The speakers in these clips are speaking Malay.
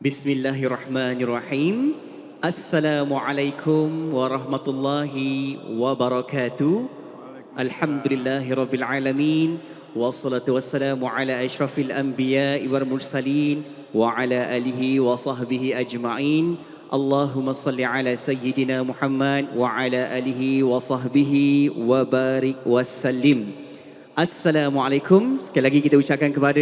Bismillahirrahmanirrahim. Assalamualaikum warahmatullahi wabarakatuh. Alhamdulillahirabbil alamin. Wassalatu wassalamu ala asyrafil anbiya'i wal mursalin wa ala alihi wa sahbihi ajma'in. Allahumma salli ala sayyidina Muhammad wa ala alihi wa sahbihi wa barik wassalim. Assalamualaikum. Sekali lagi kita ucapkan kepada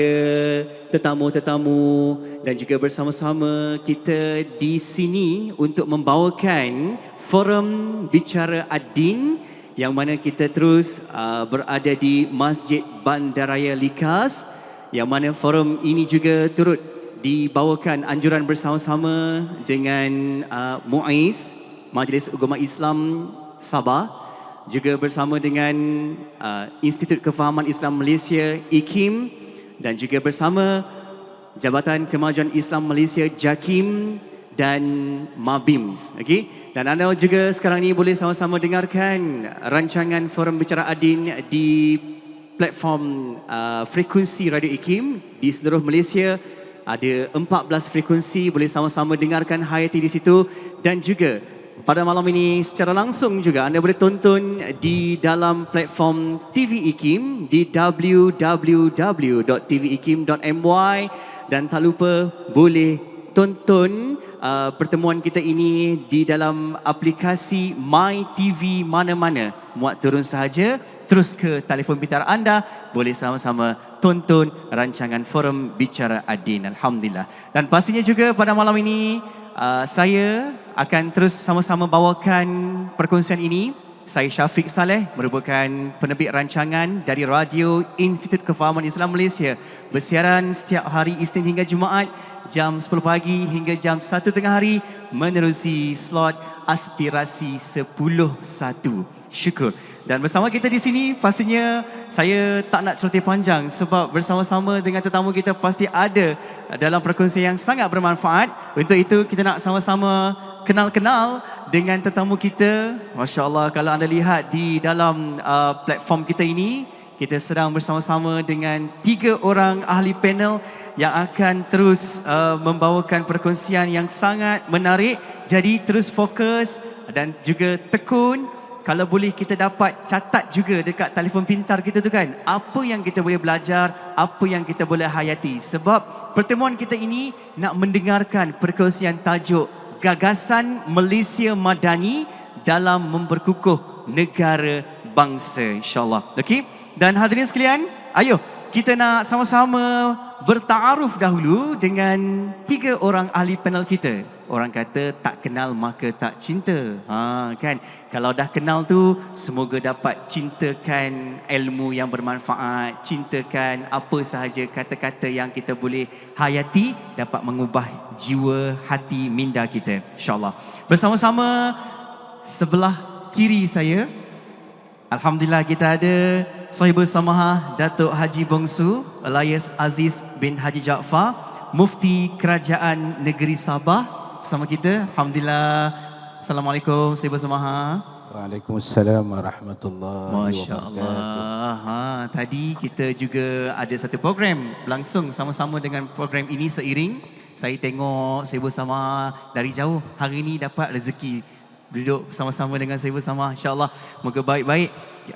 tetamu-tetamu dan juga bersama-sama kita di sini untuk membawakan forum Bicara Ad-Din yang mana kita terus berada di Masjid Bandaraya Likas, yang mana forum ini juga turut dibawakan anjuran bersama-sama dengan MUIS, Majlis Ugama Islam Sabah, juga bersama dengan Institut Kefahaman Islam Malaysia IKIM, dan juga bersama Jabatan Kemajuan Islam Malaysia JAKIM dan MABIMS. Okay? Dan anda juga sekarang ini boleh sama-sama dengarkan rancangan Forum Bicara Ad-Din di platform frekuensi Radio IKIM di seluruh Malaysia. Ada 14 frekuensi, boleh sama-sama dengarkan hayati di situ. Dan juga pada malam ini secara langsung juga anda boleh tonton di dalam platform TV IKIM di www.tvikim.my, dan tak lupa boleh tonton pertemuan kita ini di dalam aplikasi My TV mana-mana. Muat turun sahaja, terus ke telefon pintar anda, boleh sama-sama tonton rancangan Forum Bicara Ad-Din. Alhamdulillah. Dan pastinya juga pada malam ini saya akan terus sama-sama bawakan perkongsian ini. Saya Syafiq Saleh, merupakan penerbit rancangan dari Radio Institut Kefahaman Islam Malaysia, bersiaran setiap hari Isnin hingga Jumaat jam 10 pagi hingga jam 1 tengah hari menerusi slot Aspirasi 10.1. Syukur. Dan bersama kita di sini, pastinya saya tak nak celoteh panjang sebab bersama-sama dengan tetamu kita pasti ada dalam perkongsian yang sangat bermanfaat. Untuk itu kita nak sama-sama kenal-kenal dengan tetamu kita. Masya Allah, kalau anda lihat di dalam platform kita ini, kita sedang bersama-sama dengan 3 orang ahli panel yang akan terus membawakan perkongsian yang sangat menarik. Jadi terus fokus dan juga tekun. Kalau boleh kita dapat catat juga dekat telefon pintar kita tu kan, apa yang kita boleh belajar, apa yang kita boleh hayati. Sebab pertemuan kita ini nak mendengarkan perkongsian tajuk Gagasan Malaysia Madani dalam Memperkukuh Negara Bangsa, insyaAllah. Okey? Dan hadirin sekalian, ayo kita nak sama-sama bertaaruf dahulu dengan 3 orang ahli panel kita. Orang kata tak kenal maka tak cinta. Kan? Kalau dah kenal tu, semoga dapat cintakan ilmu yang bermanfaat, cintakan apa sahaja kata-kata yang kita boleh hayati, dapat mengubah jiwa, hati, minda kita, insyaAllah. Bersama-sama sebelah kiri saya, alhamdulillah kita ada Sahibul Samahah Datuk Haji Bongsu Elias Aziz bin Haji Jaafar, Mufti Kerajaan Negeri Sabah bersama kita. Alhamdulillah. Assalamualaikum Sahibul Samahah. Waalaikumsalam warahmatullahi Masya Allah. Tadi kita juga ada satu program langsung sama-sama dengan program ini seiring. Saya tengok Sahibul Samahah dari jauh. Hari ini dapat rezeki duduk bersama-sama dengan Sahibul Samahah. InsyaAllah moga baik-baik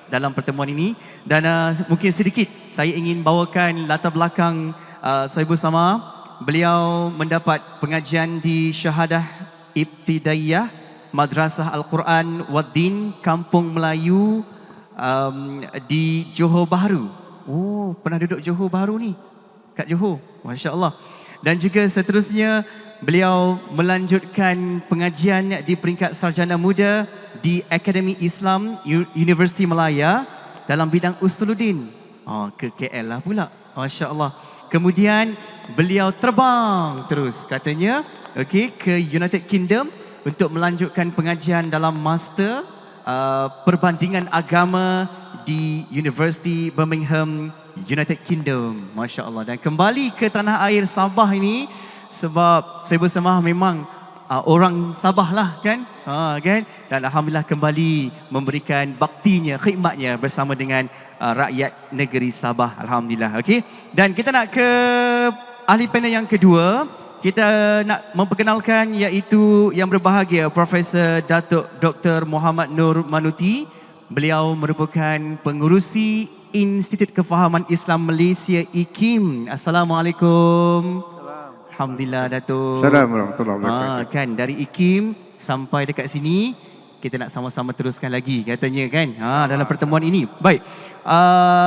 dalam pertemuan ini. Dan mungkin sedikit saya ingin bawakan latar belakang Sahibul Samahah. Beliau mendapat pengajian di Syahadah Ibtidaiyah Madrasah Al-Quran Wad-Din Kampung Melayu di Johor Bahru. Oh, pernah duduk Johor Bahru ni? Kat Johor. Masya Allah. Dan juga seterusnya beliau melanjutkan pengajian di peringkat sarjana muda di Akademi Islam Universiti Malaya dalam bidang Usuluddin. Ke KL lah pula. Masya Allah. Kemudian beliau terbang terus katanya ke United Kingdom untuk melanjutkan pengajian dalam master perbandingan agama di University Birmingham, United Kingdom. Masya Allah. Dan kembali ke tanah air Sabah ini sebab saya bersama memang orang Sabah lah kan, kan? Dan alhamdulillah kembali memberikan baktinya, khidmatnya bersama dengan rakyat negeri Sabah. Alhamdulillah. Okey. Dan kita nak ke ahli panel yang kedua. kita nak memperkenalkan iaitu yang berbahagia Profesor Datuk Dr. Muhammad Nur Manuti. Beliau merupakan pengurusi Institut Kefahaman Islam Malaysia IKIM. Assalamualaikum. Alhamdulillah Datuk. Assalamualaikum warahmatullahi wabarakatuh. Kan dari IKIM sampai dekat sini kita nak sama-sama teruskan lagi katanya kan dalam pertemuan ini. Baik.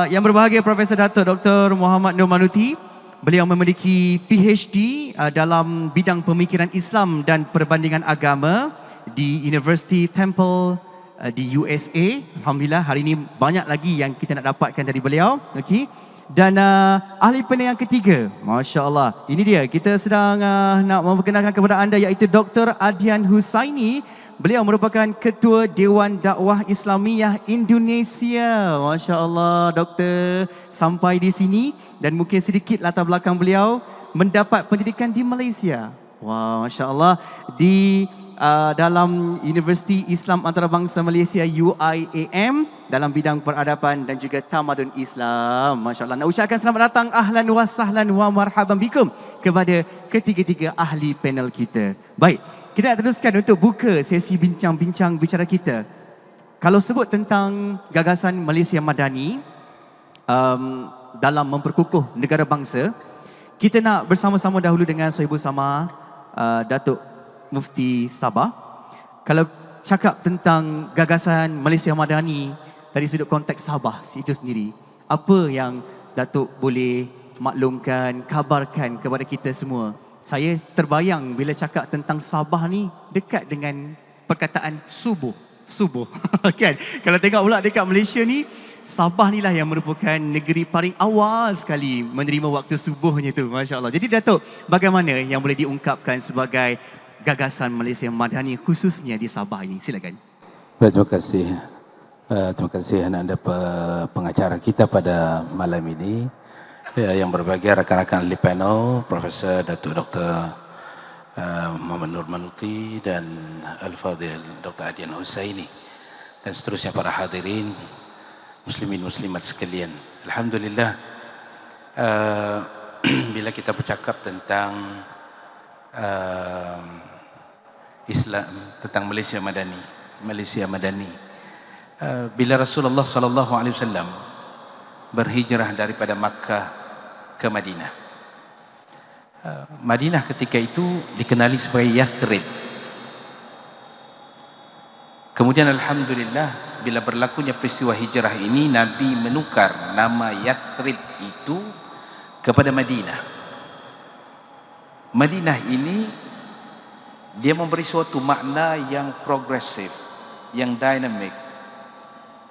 Yang berbahagia Profesor Datuk Dr. Muhammad Nur Manuti. Beliau memiliki PhD dalam bidang pemikiran Islam dan perbandingan agama di University Temple di USA. Alhamdulillah hari ini banyak lagi yang kita nak dapatkan dari beliau. Okey. Dan ahli panel yang ketiga, Masya Allah. Ini dia, kita sedang nak memperkenalkan kepada anda iaitu Dr. Adhian Husaini. Beliau merupakan Ketua Dewan Dakwah Islamiyah Indonesia. Masya Allah, Doktor sampai di sini dan mungkin sedikit latar belakang beliau mendapat pendidikan di Malaysia. Wah, Masya Allah, di dalam Universiti Islam Antarabangsa Malaysia UIAM dalam bidang peradaban dan juga tamadun Islam. Masya Allah. Nak ucapkan selamat datang, ahlan wa sahlan wa marhaban bikum kepada ketiga-tiga ahli panel kita. Baik, kita nak teruskan untuk buka sesi bincang-bincang bicara kita. Kalau sebut tentang gagasan Malaysia Madani dalam memperkukuh negara bangsa, kita nak bersama-sama dahulu dengan Sahibul Sama Datuk Mufti Sabah. Kalau cakap tentang gagasan Malaysia Madani dari sudut konteks Sabah itu sendiri, apa yang Datuk boleh maklumkan, kabarkan kepada kita semua? Saya terbayang bila cakap tentang Sabah ni dekat dengan perkataan subuh. Subuh. Kan? Kalau tengok pula dekat Malaysia ni, Sabah ni lah yang merupakan negeri paling awal sekali menerima waktu subuhnya tu. Masya Allah. Jadi Datuk, bagaimana yang boleh diungkapkan sebagai gagasan Malaysia Madani khususnya di Sabah ini? Silakan. Baik, terima kasih. Terima kasih anda pengacara kita pada malam ini. Yang berbahagia rakan-rakan ahli panel, Profesor Datuk Dr. Muhammad Nur Manuti dan Al-Fadhil Dr. Adhian Husaini dan seterusnya para hadirin, muslimin muslimat sekalian. Alhamdulillah, bila kita bercakap tentang Islam, tentang Malaysia Madani, bila Rasulullah sallallahu alaihi wasallam berhijrah daripada Makkah ke Madinah. Madinah ketika itu dikenali sebagai Yathrib. Kemudian alhamdulillah bila berlakunya peristiwa hijrah ini, Nabi menukar nama Yathrib itu kepada Madinah. Madinah ini dia memberi suatu makna yang progresif, yang dinamik,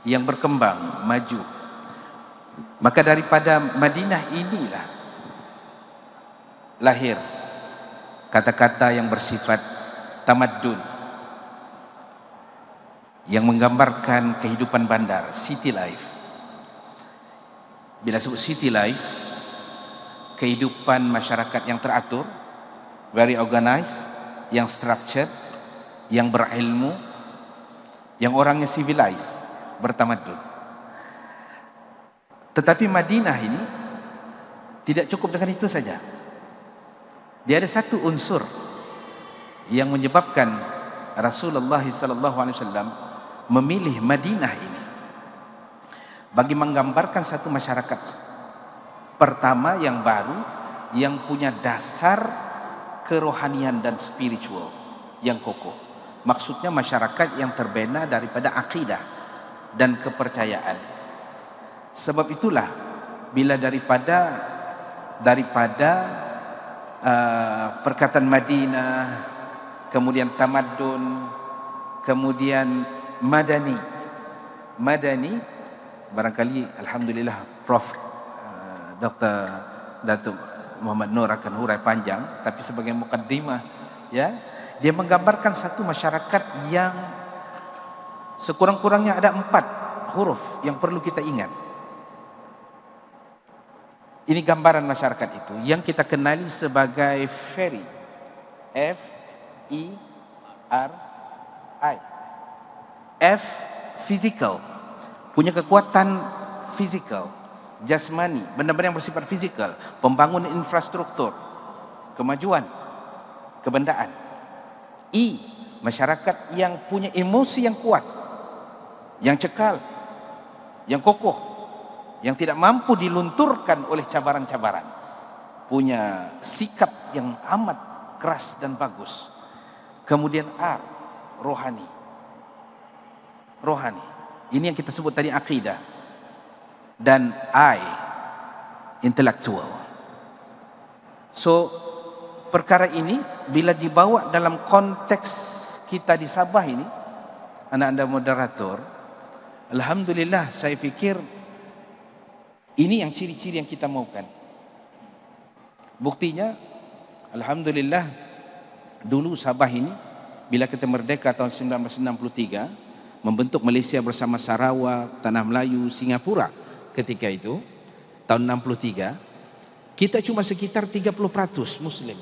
yang berkembang, maju. Maka daripada Madinah inilah lahir kata-kata yang bersifat tamaddun, yang menggambarkan kehidupan bandar, city life. Bila sebut city life, kehidupan masyarakat yang teratur, very organized, yang structured, yang berilmu, yang orangnya civilized, bertamadun. Tetapi Madinah ini tidak cukup dengan itu saja. Dia ada satu unsur yang menyebabkan Rasulullah SAW memilih Madinah ini bagi menggambarkan satu masyarakat pertama yang baru, yang punya dasar kerohanian dan spiritual yang kokoh. Maksudnya masyarakat yang terbina daripada akidah dan kepercayaan. Sebab itulah bila daripada perkataan Madinah, kemudian tamadun, kemudian Madani. Madani barangkali alhamdulillah Prof Dr. Datuk Muhammad Nur akan hurai panjang, tapi sebagai mukaddimah ya, dia menggambarkan satu masyarakat yang sekurang-kurangnya ada 4 huruf yang perlu kita ingat. Ini gambaran masyarakat itu yang kita kenali sebagai Feri. F-E-R-I. F, physical. Punya kekuatan physical, jasmani, benda-benda yang bersifat physical, pembangunan infrastruktur, kemajuan. kebendaan. I, masyarakat yang punya emosi yang kuat, yang cekal, yang kokoh, yang tidak mampu dilunturkan oleh cabaran-cabaran, punya sikap yang amat keras dan bagus. Kemudian R, rohani. Rohani, ini yang kita sebut tadi akidah. Dan I, intelektual. So perkara ini bila dibawa dalam konteks kita di Sabah ini, anak-anak moderator, alhamdulillah saya fikir ini yang ciri-ciri yang kita maukan. Buktinya, alhamdulillah, dulu Sabah ini bila kita merdeka tahun 1963, membentuk Malaysia bersama Sarawak, Tanah Melayu, Singapura ketika itu, tahun 63, kita cuma sekitar 30% Muslim.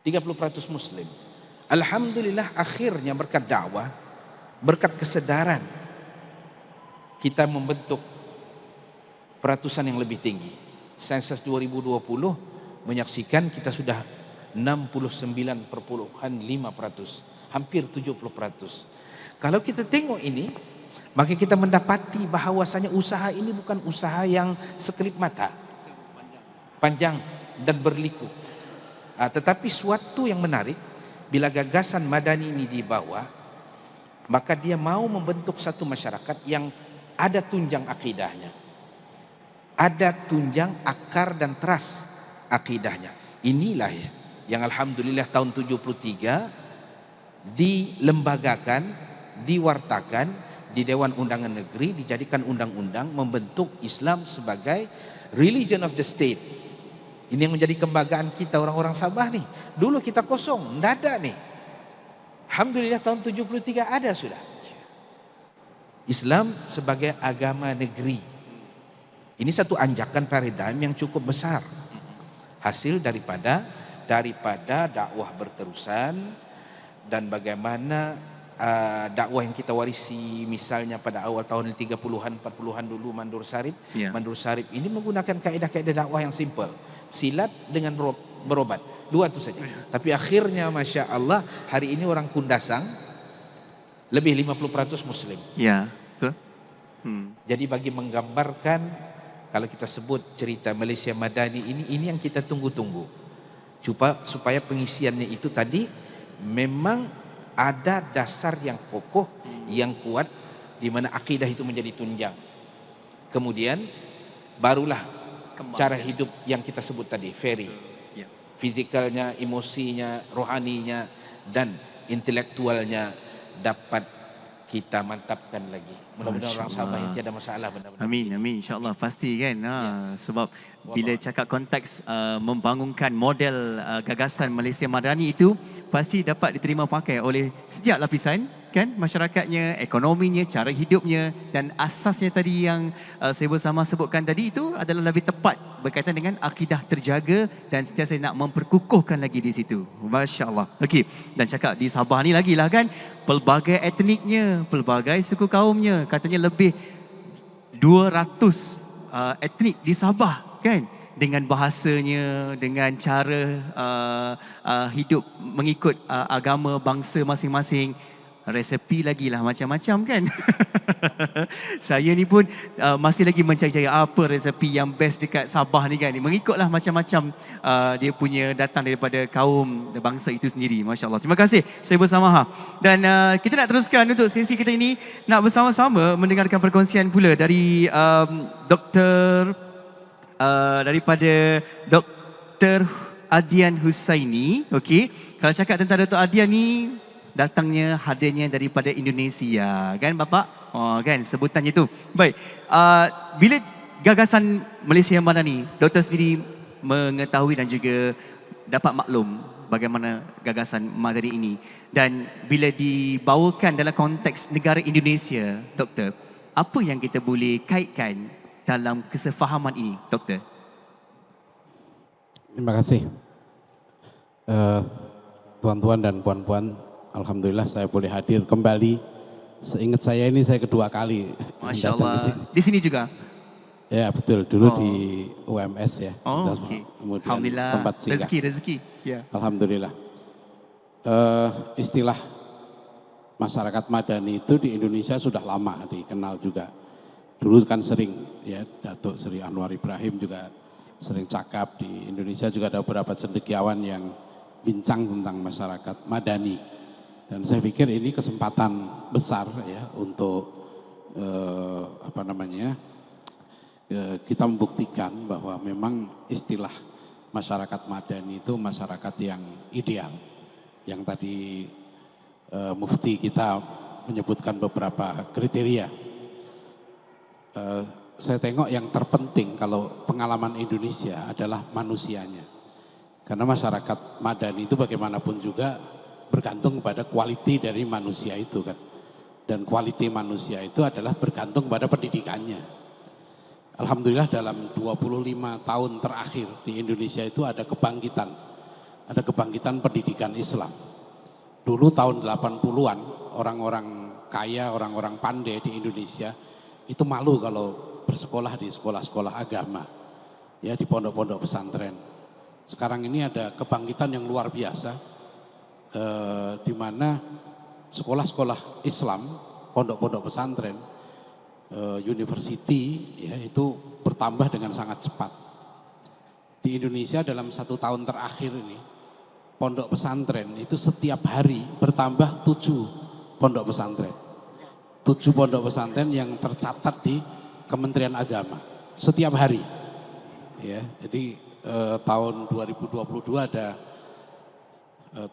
30% Muslim. Alhamdulillah akhirnya berkat dakwah, berkat kesedaran, kita membentuk peratusan yang lebih tinggi. Sensus 2020 menyaksikan kita sudah 69,5%, hampir 70%. Kalau kita tengok ini, maka kita mendapati bahawasanya usaha ini bukan usaha yang sekelip mata, panjang dan berliku. Tetapi suatu yang menarik, bila gagasan Madani ini dibawa, maka dia mau membentuk satu masyarakat yang ada tunjang akidahnya, ada tunjang akar dan teras akidahnya. Inilah yang alhamdulillah tahun 73 dilembagakan, diwartakan di Dewan Undangan Negeri, dijadikan undang-undang membentuk Islam sebagai religion of the state. Ini yang menjadi kebanggaan kita orang-orang Sabah nih. Dulu kita kosong, tidak ada nih. Alhamdulillah tahun 73 ada sudah. Islam sebagai agama negeri. Ini satu anjakan paradigm yang cukup besar. Hasil daripada dakwah berterusan dan bagaimana dakwah yang kita warisi misalnya pada awal tahun 30-an 40-an dulu Mandur Sarip. Mandur Sarip ini menggunakan kaedah-kaedah dakwah yang simple. Silat dengan berobat. Dua itu saja. Tapi akhirnya Masya Allah hari ini orang Kundasang lebih 50% Muslim. Ya, betul. Jadi bagi menggambarkan, kalau kita sebut cerita Malaysia Madani ini yang kita tunggu-tunggu. Supaya pengisiannya itu tadi memang ada dasar yang kokoh, yang kuat, di mana akidah itu menjadi tunjang. Kemudian barulah cara hidup yang kita sebut tadi, very, fizikalnya, emosinya, rohaninya, dan intelektualnya dapat kita mantapkan lagi. Mudah-mudahan orang Sabah ini tiada masalah. Amin, amin, insyaAllah pasti kan. Sebab bila cakap konteks membangunkan model gagasan Malaysia Madani itu pasti dapat diterima pakai oleh setiap lapisan kan, masyarakatnya, ekonominya, cara hidupnya, dan asasnya tadi yang saya bersama sebutkan tadi itu adalah lebih tepat berkaitan dengan akidah terjaga dan sentiasa nak memperkukuhkan lagi di situ. Masya Allah. Okey, dan cakap di Sabah ni lagi lah kan, pelbagai etniknya, pelbagai suku kaumnya, katanya lebih 200 etnik di Sabah kan, dengan bahasanya, dengan cara hidup mengikut agama bangsa masing-masing. Resepi lagi lah macam-macam kan. Saya ni pun masih lagi mencari-cari apa resepi yang best dekat Sabah ni kan. Mengikutlah macam-macam dia punya datang daripada kaum bangsa itu sendiri. Masya Allah. Terima kasih saya bersama. Dan kita nak teruskan untuk sesi kita ini, nak bersama-sama mendengarkan perkongsian pula dari Dr. Daripada Dr. Adian Husaini. Okey, kalau cakap tentang Dr. Adian ni, datangnya hadirnya daripada Indonesia kan Bapak? Kan sebutannya tu. Baik, bila gagasan Malaysia Madani, Doktor sendiri mengetahui dan juga dapat maklum bagaimana gagasan Madani ini, dan bila dibawakan dalam konteks negara Indonesia, Doktor, apa yang kita boleh kaitkan dalam kesefahaman ini, Doktor? Terima kasih. Tuan-tuan dan puan-puan, alhamdulillah saya boleh hadir kembali. Seingat saya ini saya kedua kali Masya datang Allah. ke sini. Di sini juga? Ya betul, dulu Oh. di UMS ya. Oh, Kita okey. kemudian Alhamdulillah. sempat singgah. Rezeki. Ya. Alhamdulillah. Istilah masyarakat madani itu di Indonesia sudah lama dikenal juga. Dulu kan sering ya, Datuk Sri Anwar Ibrahim juga sering cakap, di Indonesia juga ada beberapa cendekiawan yang bincang tentang masyarakat madani. Dan saya pikir ini kesempatan besar ya untuk kita membuktikan bahwa memang istilah masyarakat madani itu masyarakat yang ideal. Yang tadi Mufti kita menyebutkan beberapa kriteria. Saya tengok yang terpenting kalau pengalaman Indonesia adalah manusianya. Karena masyarakat madani itu bagaimanapun juga bergantung pada kualiti dari manusia itu kan. Dan kualiti manusia itu adalah bergantung pada pendidikannya. Alhamdulillah dalam 25 tahun terakhir di Indonesia itu ada kebangkitan. Ada kebangkitan pendidikan Islam. Dulu tahun 80-an orang-orang kaya, orang-orang pandai di Indonesia itu malu kalau bersekolah di sekolah-sekolah agama. Ya, di pondok-pondok pesantren. Sekarang ini ada kebangkitan yang luar biasa di mana sekolah-sekolah Islam, pondok-pondok pesantren, university ya, itu bertambah dengan sangat cepat. Di Indonesia dalam 1 tahun terakhir ini pondok pesantren itu setiap hari bertambah 7 pondok pesantren. 7 pondok pesantren yang tercatat di Kementerian Agama setiap hari. Ya, jadi tahun 2022 ada 36.000,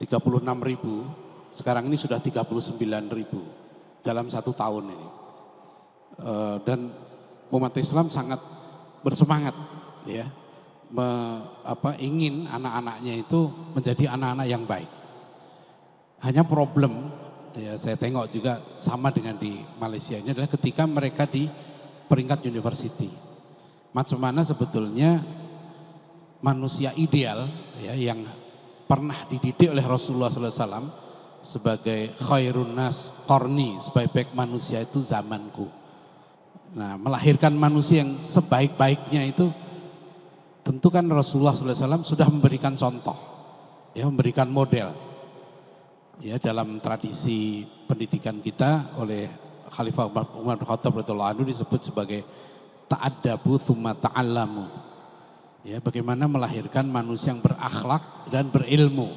sekarang ini sudah 39.000 dalam 1 tahun ini. Dan umat Islam sangat bersemangat ya, ingin anak-anaknya itu menjadi anak-anak yang baik. Hanya problem ya, saya tengok juga sama dengan di Malaysia ini adalah ketika mereka di peringkat university. Macam mana sebetulnya manusia ideal ya, yang pernah dididik oleh Rasulullah SAW sebagai khairun nas qarni, sebaik-baik manusia itu zamanku. Nah, melahirkan manusia yang sebaik-baiknya itu tentu kan Rasulullah SAW sudah memberikan contoh, ya, memberikan model. Ya, dalam tradisi pendidikan kita oleh Khalifah Umar bin Khattab radhiyallahu anhu disebut sebagai ta'addabu tsumma ta'allamu. Ya, bagaimana melahirkan manusia yang berakhlak dan berilmu.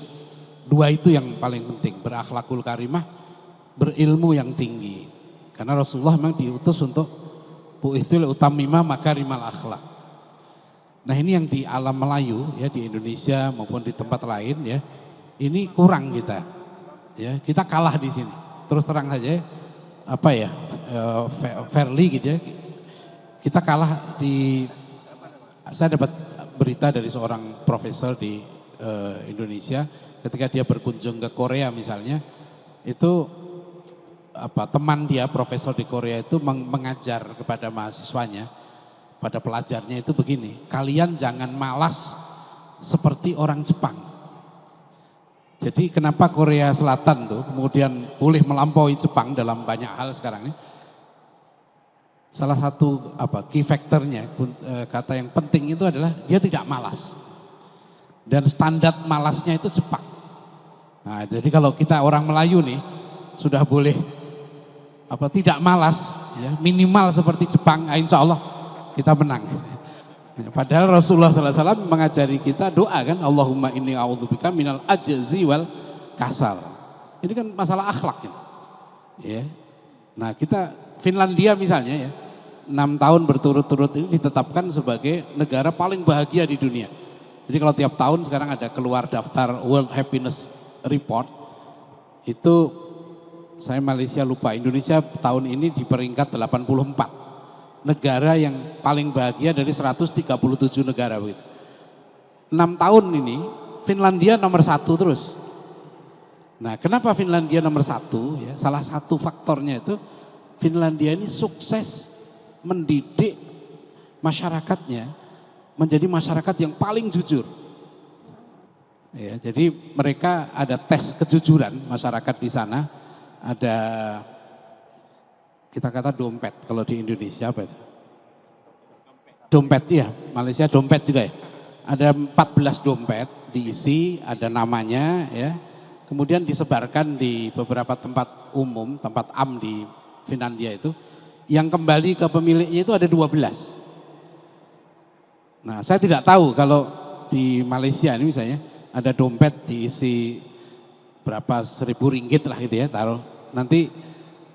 2 itu yang paling penting, berakhlakul karimah, berilmu yang tinggi. Karena Rasulullah memang diutus untuk bu'ithul utamimah makarimal akhlak. Nah, ini yang di alam Melayu ya, di Indonesia maupun di tempat lain ya, ini kurang kita. Ya, kita kalah di sini. Terus terang saja fairly gitu ya. Kita kalah di, saya dapat berita dari seorang profesor di Indonesia ketika dia berkunjung ke Korea misalnya, itu teman dia profesor di Korea itu mengajar kepada mahasiswanya, pada pelajarnya itu begini, kalian jangan malas seperti orang Jepang. Jadi kenapa Korea Selatan tuh kemudian boleh melampaui Jepang dalam banyak hal sekarang ini? Salah satu key factornya, kata yang penting itu adalah dia tidak malas. Dan standar malasnya itu Jepang. Nah, jadi kalau kita orang Melayu nih sudah boleh tidak malas, ya, minimal seperti Jepang, insya Allah kita menang. Padahal Rasulullah SAW mengajari kita doa kan, Allahumma inni a'udzubika minal ajzi wal kasal. Ini kan masalah akhlak ya. Nah, kita Finlandia misalnya ya, 6 tahun berturut-turut ini ditetapkan sebagai negara paling bahagia di dunia. Jadi kalau tiap tahun sekarang ada keluar daftar World Happiness Report, itu saya Malaysia lupa, Indonesia tahun ini di peringkat 84. Negara yang paling bahagia dari 137 negara begitu. 6 tahun ini Finlandia nomor 1 terus. Nah, kenapa Finlandia nomor 1 ya? Salah satu faktornya itu Finlandia ini sukses mendidik masyarakatnya menjadi masyarakat yang paling jujur. Ya, jadi mereka ada tes kejujuran masyarakat di sana, ada kita kata dompet, kalau di Indonesia apa itu? dompet ya, Malaysia dompet juga ya. Ada 14 dompet diisi, ada namanya ya. Kemudian disebarkan di beberapa tempat umum, tempat di Finlandia itu. Yang kembali ke pemiliknya itu ada 12. Nah, saya tidak tahu kalau di Malaysia ini misalnya ada dompet diisi berapa 1.000 ringgit lah gitu ya, taruh. Nanti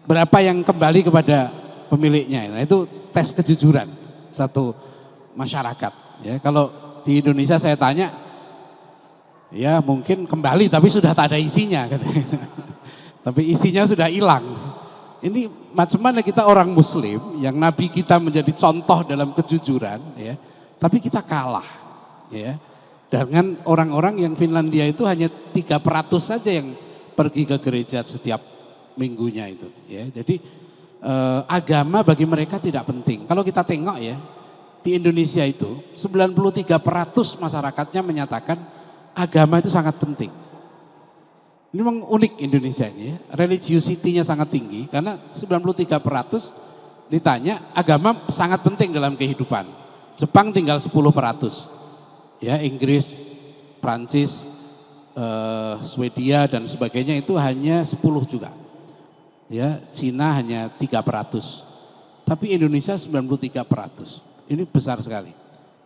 berapa yang kembali kepada pemiliknya. Nah, itu tes kejujuran satu masyarakat ya. Kalau di Indonesia saya tanya, ya mungkin kembali tapi sudah tak ada isinya katanya. Tapi isinya sudah hilang. Ini macam mana kita orang Muslim yang Nabi kita menjadi contoh dalam kejujuran ya, tapi kita kalah ya dengan orang-orang yang Finlandia itu hanya 3% saja yang pergi ke gereja setiap minggunya itu ya. Jadi agama bagi mereka tidak penting. Kalau kita tengok ya, di Indonesia itu 93% masyarakatnya menyatakan agama itu sangat penting. Ini memang unik Indonesia ini ya, religiosity-nya sangat tinggi karena 93% ditanya agama sangat penting dalam kehidupan. Jepang tinggal 10%, ya Inggris, Prancis, Swedia dan sebagainya itu hanya 10 juga. Ya, Cina hanya 3%. Tapi Indonesia 93%. Ini besar sekali.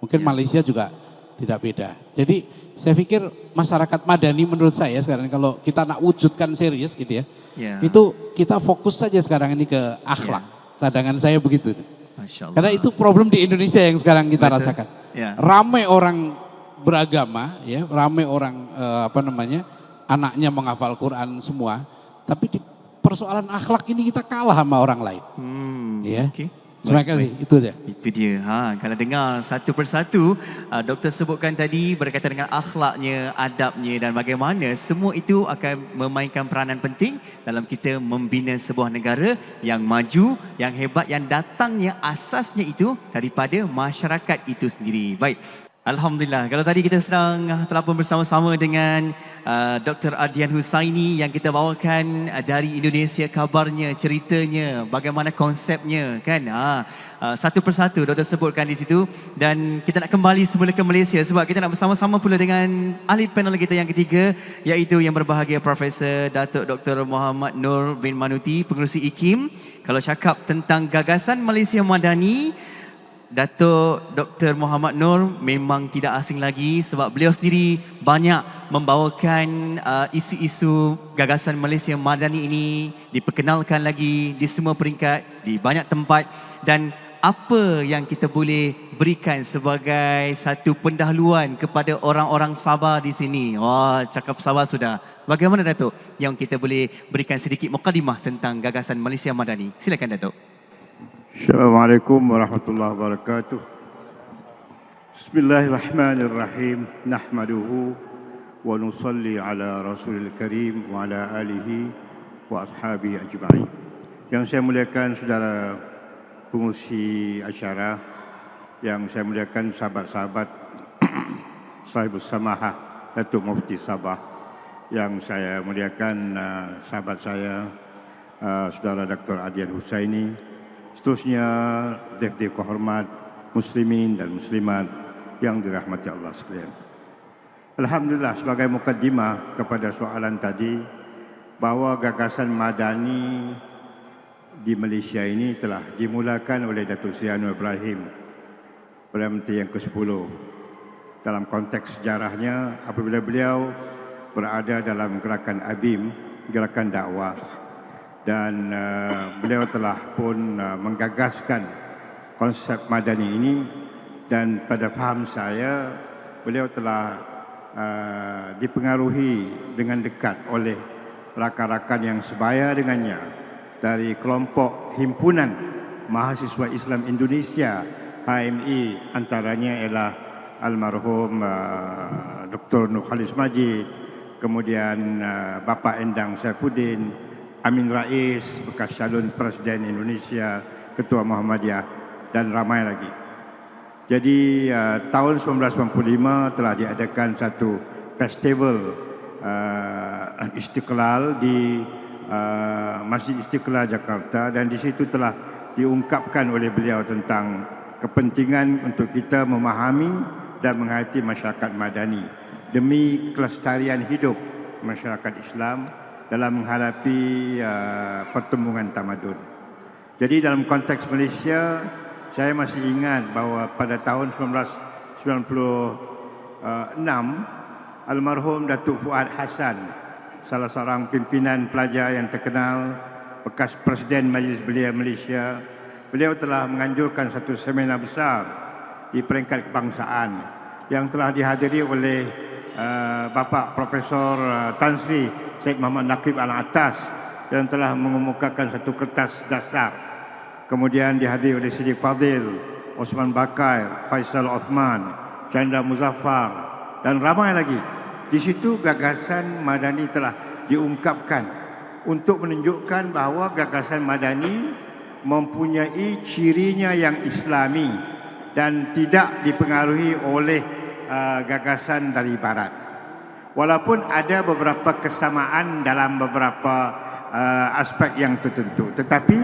Mungkin Malaysia juga tidak beda. Jadi saya pikir masyarakat madani menurut saya sekarang kalau kita nak wujudkan serius gitu ya, itu kita fokus saja sekarang ini ke akhlak. Cadangan saya begitu. Masya Allah. Karena itu problem di Indonesia yang sekarang kita rasakan. Ramai orang beragama, ya, ramai orang anaknya menghafal Quran semua, tapi di persoalan akhlak ini kita kalah sama orang lain. Ya. Okay. Terima kasih, itu aja. Itu dia. Kalau dengar satu persatu, doktor sebutkan tadi berkaitan dengan akhlaknya, adabnya dan bagaimana semua itu akan memainkan peranan penting dalam kita membina sebuah negara yang maju, yang hebat, yang datangnya asasnya itu daripada masyarakat itu sendiri. Baik. Alhamdulillah, kalau tadi kita sedang telah pun bersama-sama dengan Dr. Ardian Husaini yang kita bawakan dari Indonesia, kabarnya, ceritanya, bagaimana konsepnya kan. Satu persatu doktor sebutkan di situ dan kita nak kembali semula ke Malaysia sebab kita nak bersama-sama pula dengan ahli panel kita yang ketiga iaitu yang berbahagia Profesor Datuk Dr. Muhammad Nur bin Manuti, pengerusi IKIM. Kalau cakap tentang gagasan Malaysia Madani, Datuk Dr. Muhammad Nur memang tidak asing lagi sebab beliau sendiri banyak membawakan isu-isu gagasan Malaysia Madani ini diperkenalkan lagi di semua peringkat, di banyak tempat. Dan apa yang kita boleh berikan sebagai satu pendahuluan kepada orang-orang Sabah di sini? Wah, cakap Sabah sudah. Bagaimana Datuk yang kita boleh berikan sedikit mukadimah tentang gagasan Malaysia Madani? Silakan Datuk. Assalamualaikum warahmatullahi wabarakatuh. Bismillahirrahmanirrahim. Nahmaduhu wa nusalli ala Rasulil Karim wa ala alihi wa ashabihi ajma'in. Yang saya muliakan saudara pengurusi acara, yang saya muliakan sahabat-sahabat Sahibus Samahah Datuk Mufti Sabah, yang saya muliakan sahabat saya saudara Dr. Ardian Husaini, seterusnya dev-dev kehormat muslimin dan muslimat yang dirahmati Allah sekalian. Alhamdulillah, sebagai mukaddimah kepada soalan tadi, bahawa gagasan Madani di Malaysia ini telah dimulakan oleh Datuk Seri Anwar Ibrahim, Perdana Menteri yang ke-10. Dalam konteks sejarahnya, apabila beliau berada dalam gerakan ABIM, gerakan dakwah, dan beliau telah pun menggagaskan konsep Madani ini, dan pada faham saya beliau telah dipengaruhi dengan dekat oleh rakan-rakan yang sebaya dengannya dari kelompok Himpunan Mahasiswa Islam Indonesia HMI, antaranya ialah almarhum Dr. Nur Khalis Majid, kemudian Bapa Endang Saifuddin, Amin Rais, bekas calon Presiden Indonesia, Ketua Muhammadiyah, dan ramai lagi. Jadi tahun 1995 telah diadakan satu festival Istiqlal di Masjid Istiqlal Jakarta, dan di situ telah diungkapkan oleh beliau tentang kepentingan untuk kita memahami dan menghayati masyarakat madani demi kelestarian hidup masyarakat Islam dalam menghadapi pertembungan tamadun. Jadi dalam konteks Malaysia, saya masih ingat bahawa pada tahun 1996, almarhum Datuk Fuad Hassan, salah seorang pimpinan pelajar yang terkenal, bekas Presiden Majlis Belia Malaysia, beliau telah menganjurkan satu seminar besar di peringkat kebangsaan yang telah dihadiri oleh Bapak Profesor Tan Sri Syed Muhammad Naqib Al-Atas yang telah mengemukakan satu kertas dasar. Kemudian dihadiri oleh Siddiq Fadil, Osman Bakair, Faisal Othman, Chandra Muzaffar dan ramai lagi. Di situ gagasan Madani telah diungkapkan untuk menunjukkan bahawa gagasan Madani mempunyai cirinya yang Islami dan tidak dipengaruhi oleh gagasan dari Barat. Walaupun ada beberapa kesamaan dalam beberapa aspek yang tertentu, tetapi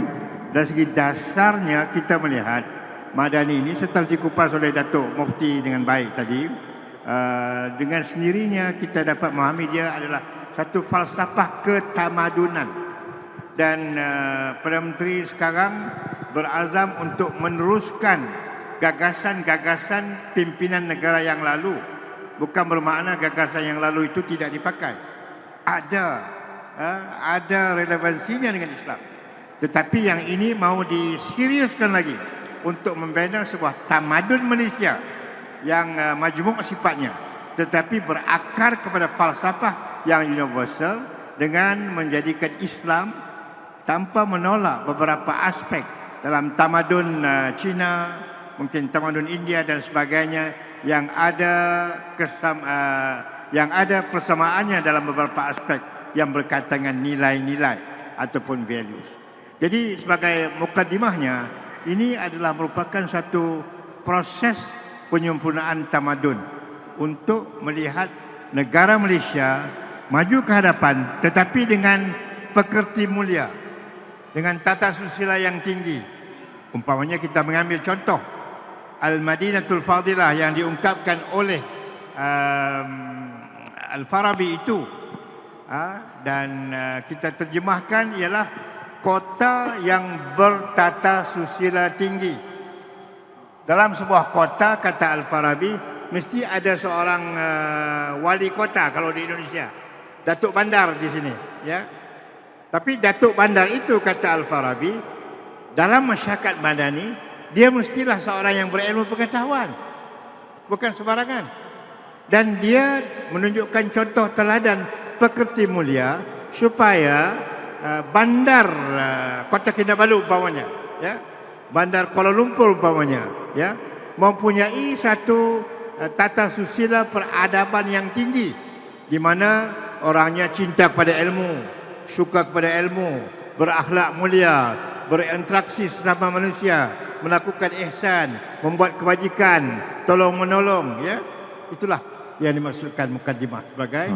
dari segi dasarnya kita melihat Madani ini setelah dikupas oleh Datuk Mufti dengan baik tadi, dengan sendirinya kita dapat memahami dia adalah satu falsafah ketamadunan. Dan Perdana Menteri sekarang berazam untuk meneruskan gagasan-gagasan pimpinan negara yang lalu. Bukan bermakna gagasan yang lalu itu tidak dipakai. Ada relevansinya dengan Islam. Tetapi yang ini mau diseriuskan lagi untuk membina sebuah tamadun Malaysia yang majmuk sifatnya, tetapi berakar kepada falsafah yang universal dengan menjadikan Islam tanpa menolak beberapa aspek dalam tamadun Cina, mungkin tamadun India dan sebagainya yang ada persamaannya dalam beberapa aspek yang berkaitan dengan nilai-nilai ataupun values. Jadi sebagai mukadimahnya, ini adalah merupakan satu proses penyempurnaan tamadun untuk melihat negara Malaysia maju ke hadapan tetapi dengan pekerti mulia, dengan tata susila yang tinggi. Umpamanya kita mengambil contoh Al-Madinatul Fadilah yang diungkapkan oleh Al-Farabi itu, dan kita terjemahkan ialah kota yang bertata susila tinggi. Dalam sebuah kota, kata Al-Farabi, mesti ada seorang wali kota kalau di Indonesia. Datuk Bandar di sini, ya. Tapi Datuk Bandar itu, kata Al-Farabi, dalam masyarakat Madani, dia mestilah seorang yang berilmu pengetahuan, bukan sembarangan. Dan dia menunjukkan contoh teladan pekerti mulia supaya bandar Kota Kinabalu umpamanya, ya, bandar Kuala Lumpur umpamanya, ya, mempunyai satu tata susila peradaban yang tinggi, di mana orangnya cinta kepada ilmu, suka kepada ilmu, berakhlak mulia, berinteraksi sesama manusia, melakukan ihsan, membuat kebajikan, tolong menolong, ya. Itulah yang dimaksudkan mukadimah sebagai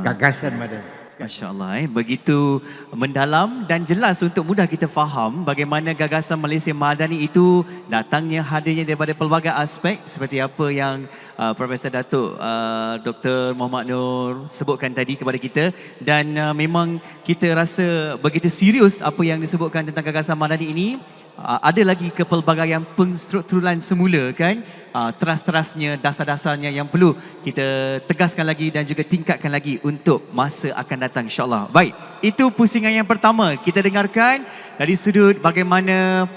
gagasan Madani. Masya Allah, begitu mendalam dan jelas untuk mudah kita faham bagaimana gagasan Malaysia Madani itu datangnya, hadirnya daripada pelbagai aspek seperti apa yang Profesor Datuk Dr. Muhammad Nur sebutkan tadi kepada kita. Dan memang kita rasa begitu serius apa yang disebutkan tentang gagasan Madani ini. Ada lagi kepelbagaian pengstrukturan semula, kan, teras-terasnya, dasar-dasarnya yang perlu kita tegaskan lagi dan juga tingkatkan lagi untuk masa akan datang, insyaAllah. Baik, itu pusingan yang pertama. Kita dengarkan dari sudut bagaimana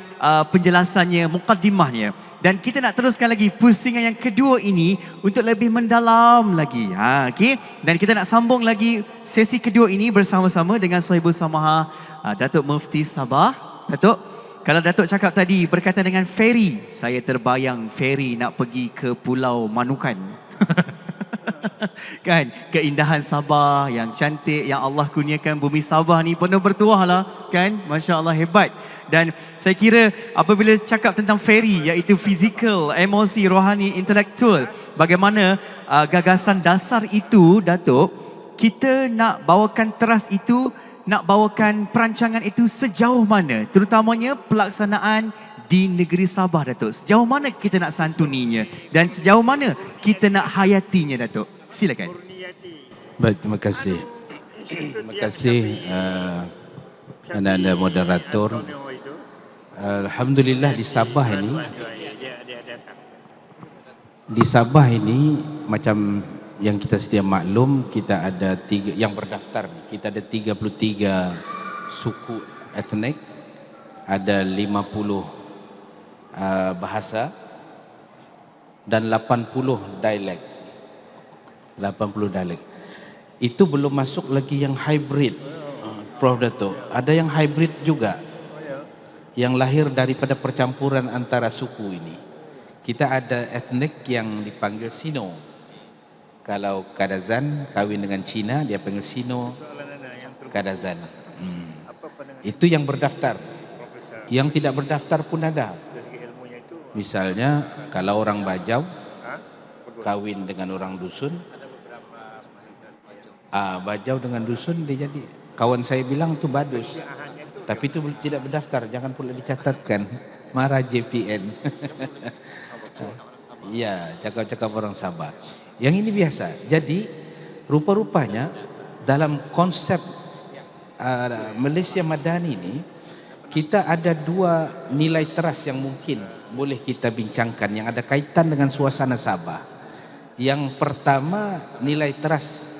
penjelasannya, mukaddimahnya. Dan kita nak teruskan lagi pusingan yang kedua ini untuk lebih mendalam lagi. Okay? Dan kita nak sambung lagi sesi kedua ini bersama-sama dengan Sahibul Samaha Datuk Mufti Sabah. Datuk, kalau Datuk cakap tadi berkaitan dengan feri, saya terbayang feri nak pergi ke Pulau Manukan. Kan, keindahan Sabah yang cantik yang Allah kurniakan, bumi Sabah ni penuh bertuah lah, kan, Masya Allah, hebat. Dan saya kira apabila cakap tentang feri, iaitu fizikal, emosi, rohani, intelektual, bagaimana gagasan dasar itu, Datuk, kita nak bawakan teras itu, nak bawakan perancangan itu sejauh mana, terutamanya pelaksanaan di negeri Sabah, Datuk. Sejauh mana kita nak santuninya dan sejauh mana kita nak hayatinya, Datuk? Silakan. Baik, terima kasih. Terima kasih anak-anak moderator. Alhamdulillah di Sabah ini macam yang kita sedia maklum, kita ada yang berdaftar. Kita ada 33 suku etnik, ada 50 bahasa dan 80 dialek. 80 dialek. Itu belum masuk lagi yang hybrid, Prof. Dato'. Ada yang hybrid juga, yang lahir daripada percampuran antara suku ini. Kita ada etnik yang dipanggil Sino. Kalau Kadazan kawin dengan Cina, dia panggil Sino Kadazan. Itu yang berdaftar. Yang tidak berdaftar pun ada. Misalnya kalau orang Bajau kawin dengan orang dusun, Bajau dengan dusun, dia jadi, kawan saya bilang itu badus, tapi itu tidak berdaftar, jangan pula dicatatkan, marah JPN. Iya, cakap-cakap orang Sabah. Yang ini biasa. Jadi rupa-rupanya dalam konsep Malaysia Madani ini, kita ada dua nilai teras yang mungkin boleh kita bincangkan yang ada kaitan dengan suasana Sabah. Yang pertama, nilai teras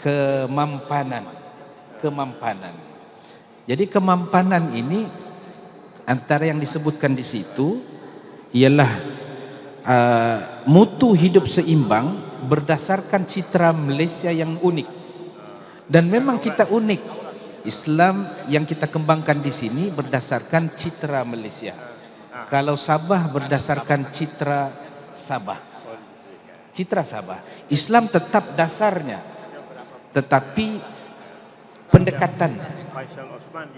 kemampanan. Jadi kemampanan ini antara yang disebutkan di situ ialah mutu hidup seimbang berdasarkan citra Malaysia yang unik. Dan memang kita unik. Islam yang kita kembangkan di sini berdasarkan citra Malaysia. Kalau Sabah berdasarkan citra Sabah. Citra Sabah. Islam tetap dasarnya, tetapi pendekatannya.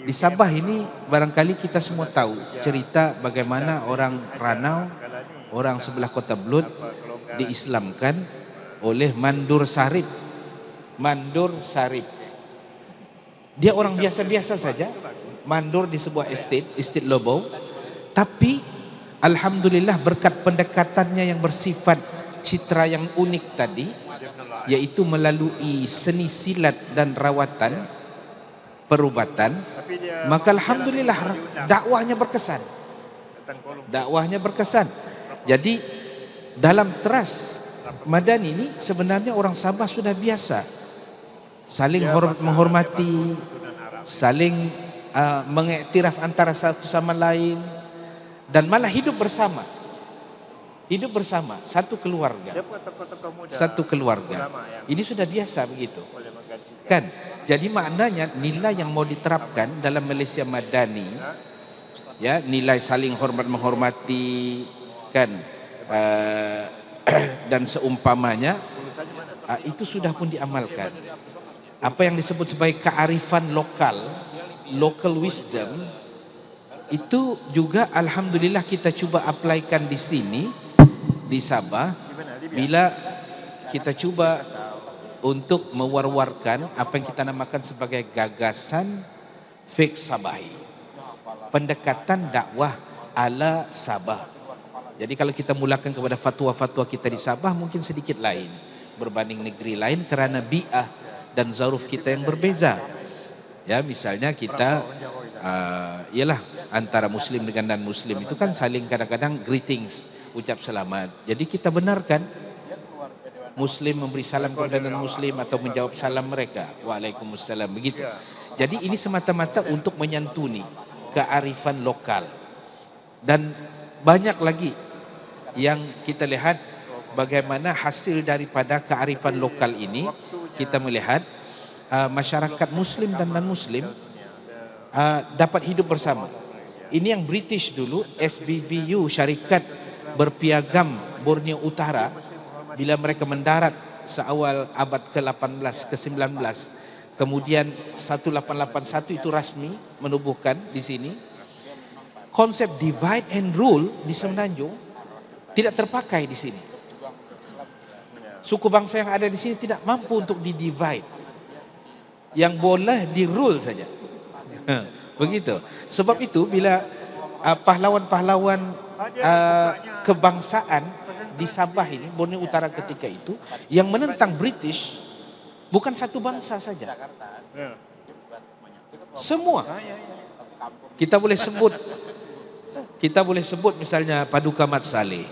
Di Sabah ini barangkali kita semua tahu cerita bagaimana orang Ranau, orang sebelah Kota Belud diislamkan oleh Mandur Sarip. Mandur Sarip. Dia orang biasa-biasa saja, mandur di sebuah estate Lobau, tapi alhamdulillah berkat pendekatannya yang bersifat citra yang unik tadi, yaitu melalui seni silat dan rawatan perubatan, maka alhamdulillah dakwahnya berkesan. Dakwahnya berkesan. Jadi dalam teras Madani ini sebenarnya orang Sabah sudah biasa saling menghormati, saling mengiktiraf antara satu sama lain, dan malah hidup bersama. Hidup bersama, satu keluarga. Satu keluarga. Ini sudah biasa begitu. Kan? Jadi maknanya nilai yang mau diterapkan dalam Malaysia Madani, ya, nilai saling hormat menghormati, kan, dan seumpamanya, itu sudah pun diamalkan. Apa yang disebut sebagai kearifan lokal, local wisdom, itu juga alhamdulillah kita cuba aplikasikan di sini, di Sabah, bila kita cuba untuk mewar-warkan apa yang kita namakan sebagai gagasan Fiqh Sabahi, pendekatan dakwah ala Sabah. Jadi kalau kita mulakan kepada fatwa-fatwa kita di Sabah mungkin sedikit lain berbanding negeri lain kerana bi'ah dan zaruf kita yang berbeza. Ya, misalnya kita ialah antara muslim dengan non-muslim itu kan saling kadang-kadang greetings, ucap selamat. Jadi kita benarkan muslim memberi salam kepada non-muslim atau menjawab salam mereka. Waalaikumsalam, begitu. Jadi ini semata-mata untuk menyantuni kearifan lokal. Dan banyak lagi yang kita lihat bagaimana hasil daripada kearifan lokal ini. Kita melihat masyarakat muslim dan non-muslim dapat hidup bersama. Ini yang British dulu, SBBU, Syarikat Berpiagam Borneo Utara, bila mereka mendarat seawal abad ke-18, ke-19, kemudian 1881 itu rasmi menubuhkan di sini. Konsep divide and rule di Semenanjung tidak terpakai di sini. Suku bangsa yang ada di sini tidak mampu untuk di-divide. Yang boleh di-rule saja. Begitu. Sebab itu bila pahlawan-pahlawan kebangsaan di Sabah ini, Borneo Utara ketika itu, yang menentang British bukan satu bangsa saja. Semua. Kita boleh sebut misalnya Paduka Mat Saleh.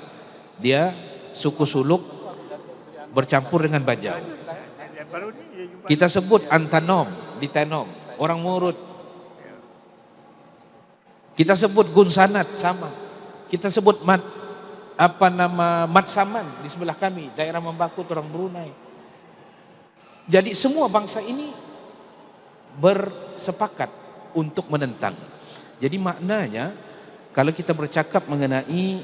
Dia suku Suluk bercampur dengan Bajau. Kita sebut Antanom di Tenom, orang Murut. Kita sebut Gun Sanat sama. Kita sebut Mat Saman di sebelah kami, daerah Membakut orang Brunei. Jadi semua bangsa ini bersepakat untuk menentang. Jadi maknanya kalau kita bercakap mengenai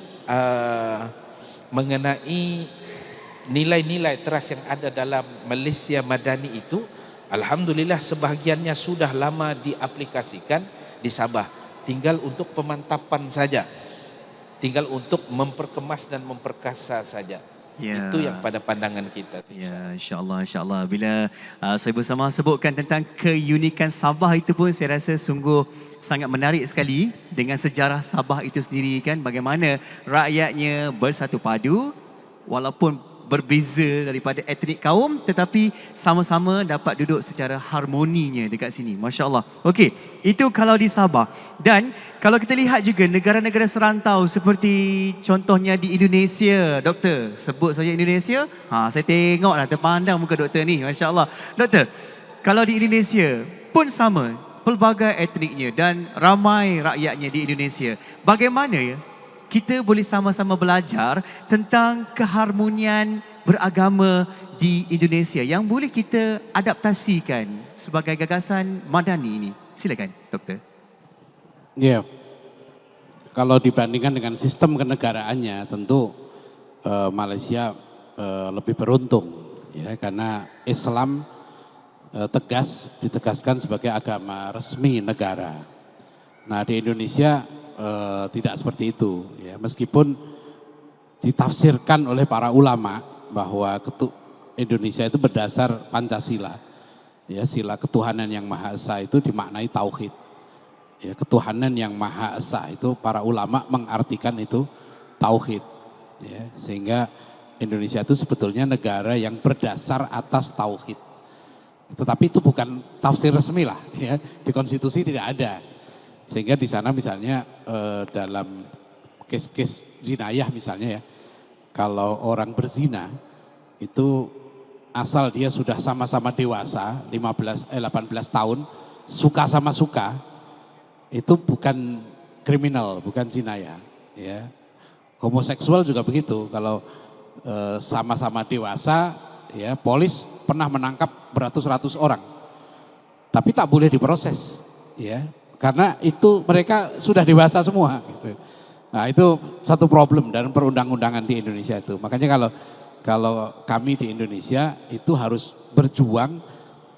nilai-nilai teras yang ada dalam Malaysia Madani itu, alhamdulillah sebahagiannya sudah lama diaplikasikan di Sabah. Tinggal untuk pemantapan saja. Tinggal untuk memperkemas dan memperkasa saja. Ya. Itu yang pada pandangan kita. Ya, insyaAllah, insyaAllah. Bila saya bersama sebutkan tentang keunikan Sabah itu pun saya rasa sungguh sangat menarik sekali dengan sejarah Sabah itu sendiri kan. Bagaimana rakyatnya bersatu padu walaupun berbeza daripada etnik kaum tetapi sama-sama dapat duduk secara harmoninya dekat sini. Masya Allah. Okey, itu kalau di Sabah. Dan kalau kita lihat juga negara-negara serantau seperti contohnya di Indonesia, Doktor, sebut saja Indonesia. Saya tengoklah terpandang muka Doktor ni. Masya Allah. Doktor, kalau di Indonesia pun sama, pelbagai etniknya dan ramai rakyatnya di Indonesia. Bagaimana ya kita boleh sama-sama belajar tentang keharmonian beragama di Indonesia yang boleh kita adaptasikan sebagai gagasan Madani ini? Silakan, Doktor. Ya, kalau dibandingkan dengan sistem kenegaraannya, tentu Malaysia lebih beruntung, ya, karena Islam ditegaskan sebagai agama resmi negara. Nah, di Indonesia tidak seperti itu, ya, meskipun ditafsirkan oleh para ulama bahwa Indonesia itu berdasar Pancasila, ya, sila ketuhanan yang Maha Esa itu dimaknai tauhid, ya, ketuhanan yang Maha Esa itu para ulama mengartikan itu tauhid, ya, sehingga Indonesia itu sebetulnya negara yang berdasar atas tauhid. Tetapi itu bukan tafsir resmi lah, ya, di konstitusi tidak ada. Sehingga di sana misalnya dalam kes-kes jinayah misalnya, ya, kalau orang berzina itu asal dia sudah sama-sama dewasa 18 tahun, suka sama suka, itu bukan kriminal, bukan jinayah, ya. Homoseksual juga begitu, kalau sama-sama dewasa, ya, polis pernah menangkap beratus-ratus orang, tapi tak boleh diproses, ya. Karena itu mereka sudah dewasa semua. Gitu. Nah, itu satu problem dalam perundang-undangan di Indonesia itu. Makanya kalau kami di Indonesia itu harus berjuang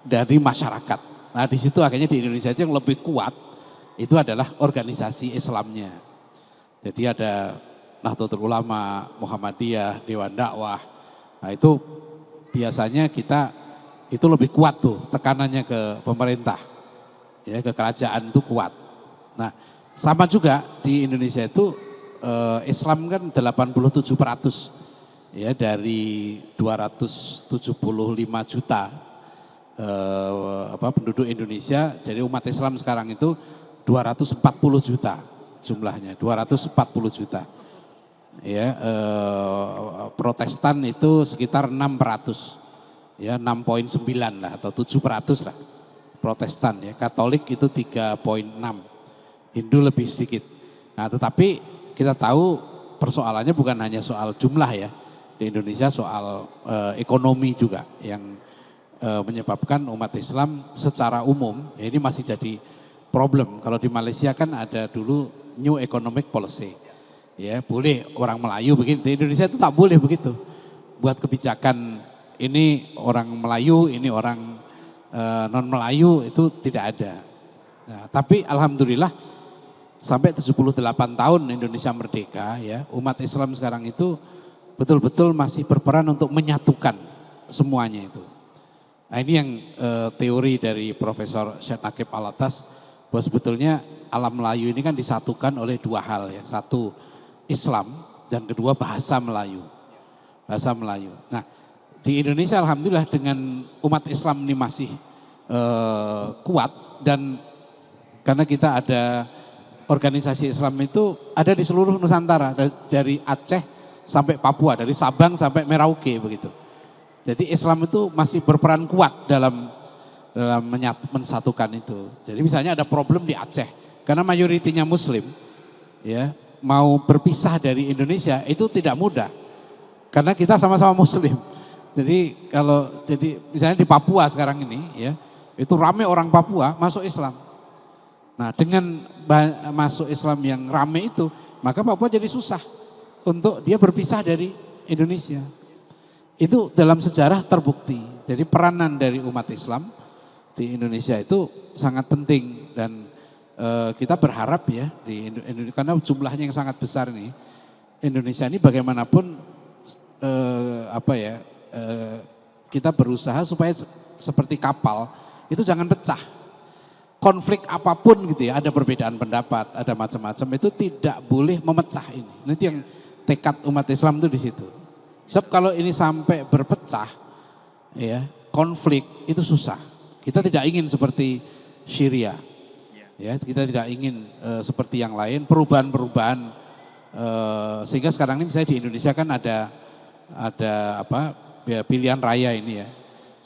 dari masyarakat. Nah, di situ akhirnya di Indonesia itu yang lebih kuat itu adalah organisasi Islamnya. Jadi ada Nahdlatul Ulama, Muhammadiyah, Dewan Dakwah. Nah, itu biasanya kita itu lebih kuat tuh tekanannya ke pemerintah. Ya, ke kerajaan itu kuat. Nah, sama juga di Indonesia itu Islam kan 87%, ya, dari 275 juta penduduk Indonesia. Jadi umat Islam sekarang itu 240 juta jumlahnya, 240 juta. Ya, Protestan itu sekitar 6%, ya, 6,9 lah atau 7% lah. Protestan, ya, Katolik itu 3,6, Hindu lebih sedikit. Nah, tetapi kita tahu persoalannya bukan hanya soal jumlah, ya, di Indonesia soal ekonomi juga yang menyebabkan umat Islam secara umum, ya, ini masih jadi problem. Kalau di Malaysia kan ada dulu New Economic Policy, ya, boleh orang Melayu begini. Di Indonesia itu tak boleh begitu. Buat kebijakan ini orang Melayu, ini orang non Melayu, itu tidak ada. Nah, tapi alhamdulillah sampai 78 tahun Indonesia merdeka, ya, umat Islam sekarang itu betul-betul masih berperan untuk menyatukan semuanya itu. Nah, ini yang teori dari Profesor Syed Naqib Alatas bahwa sebetulnya alam Melayu ini kan disatukan oleh dua hal ya. Satu Islam dan kedua bahasa Melayu. Bahasa Melayu. Nah, di Indonesia alhamdulillah dengan umat Islam ini masih kuat, dan karena kita ada organisasi Islam itu ada di seluruh Nusantara, dari Aceh sampai Papua, dari Sabang sampai Merauke begitu. Jadi Islam itu masih berperan kuat dalam mensatukan itu. Jadi misalnya ada problem di Aceh, karena mayoritinya Muslim, ya mau berpisah dari Indonesia itu tidak mudah, karena kita sama-sama Muslim. Jadi misalnya di Papua sekarang ini, ya itu ramai orang Papua masuk Islam. Nah dengan masuk Islam yang ramai itu, maka Papua jadi susah untuk dia berpisah dari Indonesia. Itu dalam sejarah terbukti. Jadi peranan dari umat Islam di Indonesia itu sangat penting, dan kita berharap ya di Indonesia, karena jumlahnya yang sangat besar nih, Indonesia ini bagaimanapun kita berusaha supaya seperti kapal itu jangan pecah. Konflik apapun gitu ya, ada perbedaan pendapat, ada macam-macam, itu tidak boleh memecah ini. Nanti yang tekad umat Islam itu di situ. Sebab kalau ini sampai berpecah, ya konflik itu susah. Kita tidak ingin seperti Syria, ya kita tidak ingin seperti yang lain, perubahan-perubahan, sehingga sekarang ini misalnya di Indonesia kan ada pilihan raya ini ya.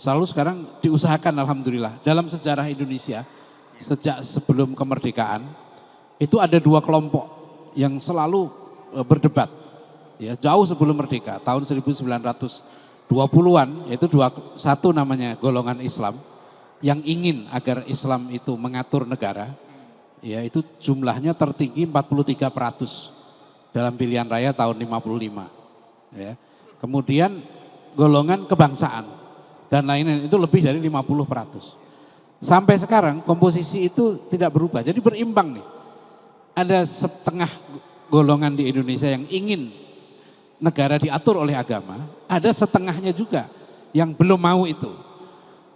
Selalu sekarang diusahakan alhamdulillah dalam sejarah Indonesia sejak sebelum kemerdekaan itu ada dua kelompok yang selalu berdebat ya, jauh sebelum merdeka tahun 1920-an, yaitu satu namanya golongan Islam yang ingin agar Islam itu mengatur negara, ya itu jumlahnya tertinggi 43% dalam pilihan raya tahun 55 ya. Kemudian golongan kebangsaan dan lain-lain itu lebih dari 50%. Sampai sekarang komposisi itu tidak berubah, jadi berimbang nih. Ada setengah golongan di Indonesia yang ingin negara diatur oleh agama, ada setengahnya juga yang belum mau itu.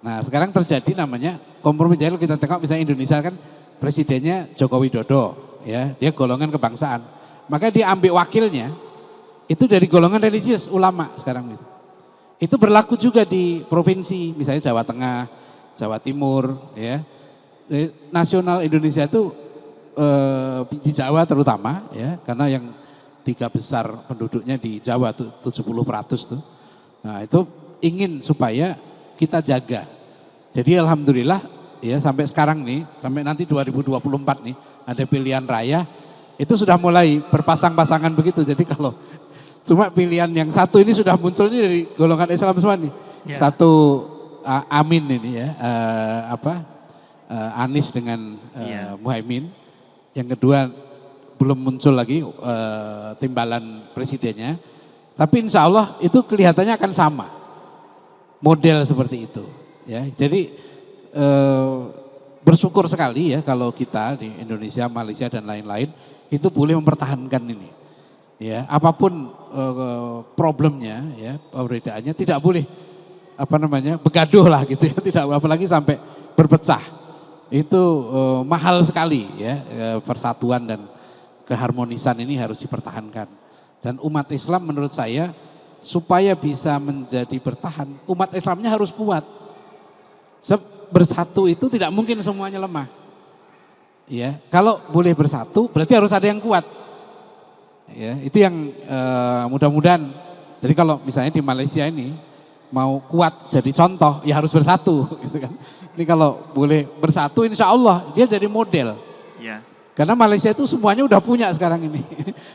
Nah sekarang terjadi namanya kompromi. Jadi kita tengok misalnya Indonesia kan presidennya Joko Widodo, ya dia golongan kebangsaan, maka dia ambil wakilnya itu dari golongan religius, ulama sekarang itu. Itu berlaku juga di provinsi, misalnya Jawa Tengah, Jawa Timur, ya. Nasional Indonesia itu di Jawa terutama, ya, karena yang 3 besar penduduknya di Jawa tuh 70% tuh. Nah itu ingin supaya kita jaga. Jadi alhamdulillah, ya sampai sekarang nih, sampai nanti 2024 nih ada pilihan raya, itu sudah mulai berpasang-pasangan begitu. Jadi kalau cuma pilihan yang satu ini sudah muncul ini dari golongan Islam semua nih. Ya. Satu Amin ini ya, Anies dengan Muhaimin. Yang kedua belum muncul lagi timbalan presidennya. Tapi insya Allah itu kelihatannya akan sama. Model seperti itu. Ya, jadi bersyukur sekali ya kalau kita di Indonesia, Malaysia dan lain-lain itu boleh mempertahankan ini. Ya, apapun problemnya, ya, perbedaannya tidak boleh begaduh lah gitu ya, tidak, apalagi sampai berpecah. Itu mahal sekali ya, persatuan dan keharmonisan ini harus dipertahankan. Dan umat Islam menurut saya supaya bisa menjadi bertahan, umat Islamnya harus kuat. Bersatu itu tidak mungkin semuanya lemah. Ya, kalau boleh bersatu berarti harus ada yang kuat. Ya, itu yang mudah-mudahan. Jadi kalau misalnya di Malaysia ini mau kuat jadi contoh, ya harus bersatu, gitu kan. Ini kalau boleh bersatu, insya Allah dia jadi model. Ya. Karena Malaysia itu semuanya udah punya sekarang ini,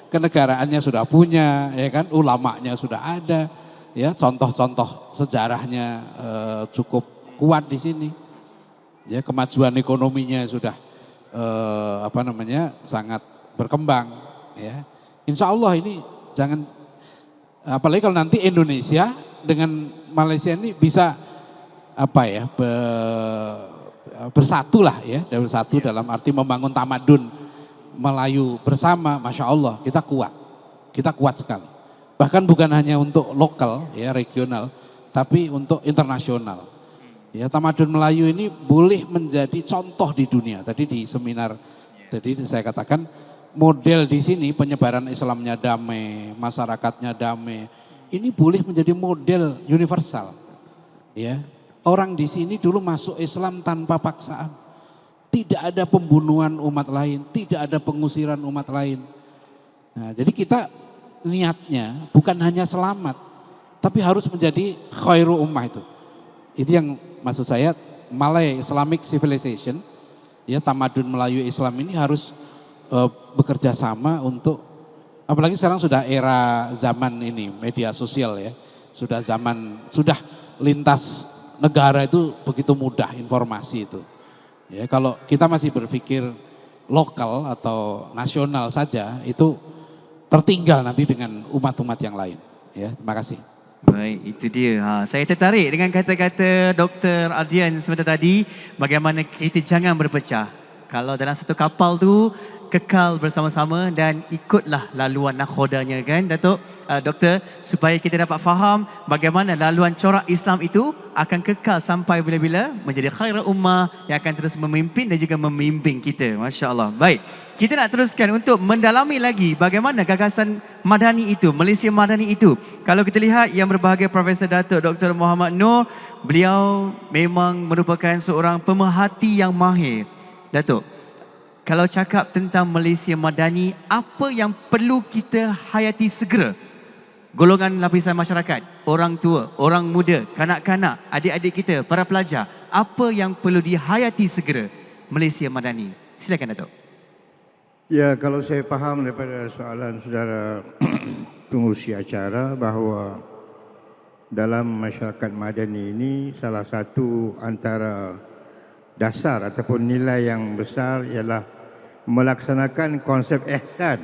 kenegaraannya sudah punya, ya kan, ulamanya sudah ada, ya contoh-contoh sejarahnya cukup kuat di sini. Ya, kemajuan ekonominya sudah sangat berkembang, ya. Insya Allah ini jangan, apalagi kalau nanti Indonesia dengan Malaysia ini bisa bersatu lah ya, bersatu dalam arti membangun tamadun Melayu bersama, Masya Allah kita kuat sekali. Bahkan bukan hanya untuk lokal ya regional, tapi untuk internasional. Ya, tamadun Melayu ini boleh menjadi contoh di dunia. Tadi di seminar, tadi saya katakan model di sini penyebaran Islamnya damai, masyarakatnya damai. Ini boleh menjadi model universal. Ya, orang di sini dulu masuk Islam tanpa paksaan. Tidak ada pembunuhan umat lain, tidak ada pengusiran umat lain. Nah, jadi kita niatnya bukan hanya selamat, tapi harus menjadi khairu ummah itu. Itu yang maksud saya, Malay Islamic Civilization, ya tamadun Melayu Islam ini harus bekerja sama untuk, apalagi sekarang sudah era zaman ini media sosial ya, sudah lintas negara itu begitu mudah informasi itu. Ya, kalau kita masih berpikir lokal atau nasional saja itu tertinggal nanti dengan umat-umat yang lain. Ya, terima kasih. Baik, itu dia. Saya tertarik dengan kata-kata Dr. Ardian sebentar tadi, bagaimana kita jangan berpecah. Kalau dalam satu kapal tu kekal bersama-sama dan ikutlah laluan nakhodanya kan Datuk, Doktor, supaya kita dapat faham bagaimana laluan corak Islam itu akan kekal sampai bila-bila menjadi khairul ummah yang akan terus memimpin dan juga membimbing kita. Masya Allah. Baik, kita nak teruskan untuk mendalami lagi bagaimana gagasan Madani itu, Malaysia Madani itu. Kalau kita lihat yang berbahagia Profesor Datuk Dr. Muhammad Noor, beliau memang merupakan seorang pemerhati yang mahir. Datuk, kalau cakap tentang Malaysia Madani, apa yang perlu kita hayati segera? Golongan lapisan masyarakat, orang tua, orang muda, kanak-kanak, adik-adik kita, para pelajar, apa yang perlu dihayati segera Malaysia Madani? Silakan Datuk. Ya, kalau saya faham daripada soalan saudara pengurusi acara bahawa dalam masyarakat Madani ini salah satu antara dasar ataupun nilai yang besar ialah melaksanakan konsep ihsan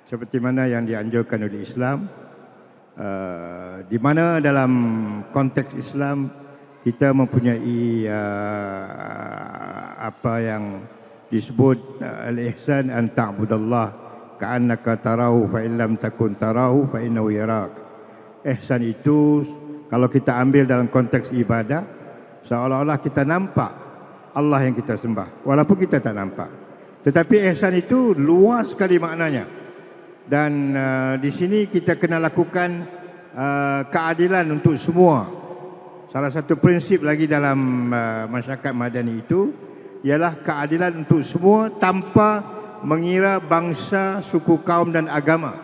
seperti mana yang dianjurkan oleh Islam, di mana dalam konteks Islam kita mempunyai apa yang disebut al-ihsan an ta'budallah ka'annaka tarahu fa in lam takun tarahu fa innahu yarak. Ihsan itu kalau kita ambil dalam konteks ibadah, seolah-olah kita nampak Allah yang kita sembah walaupun kita tak nampak. Tetapi ihsan itu luas sekali maknanya. Dan di sini kita kena lakukan keadilan untuk semua. Salah satu prinsip lagi dalam masyarakat Madani itu ialah keadilan untuk semua tanpa mengira bangsa, suku, kaum dan agama.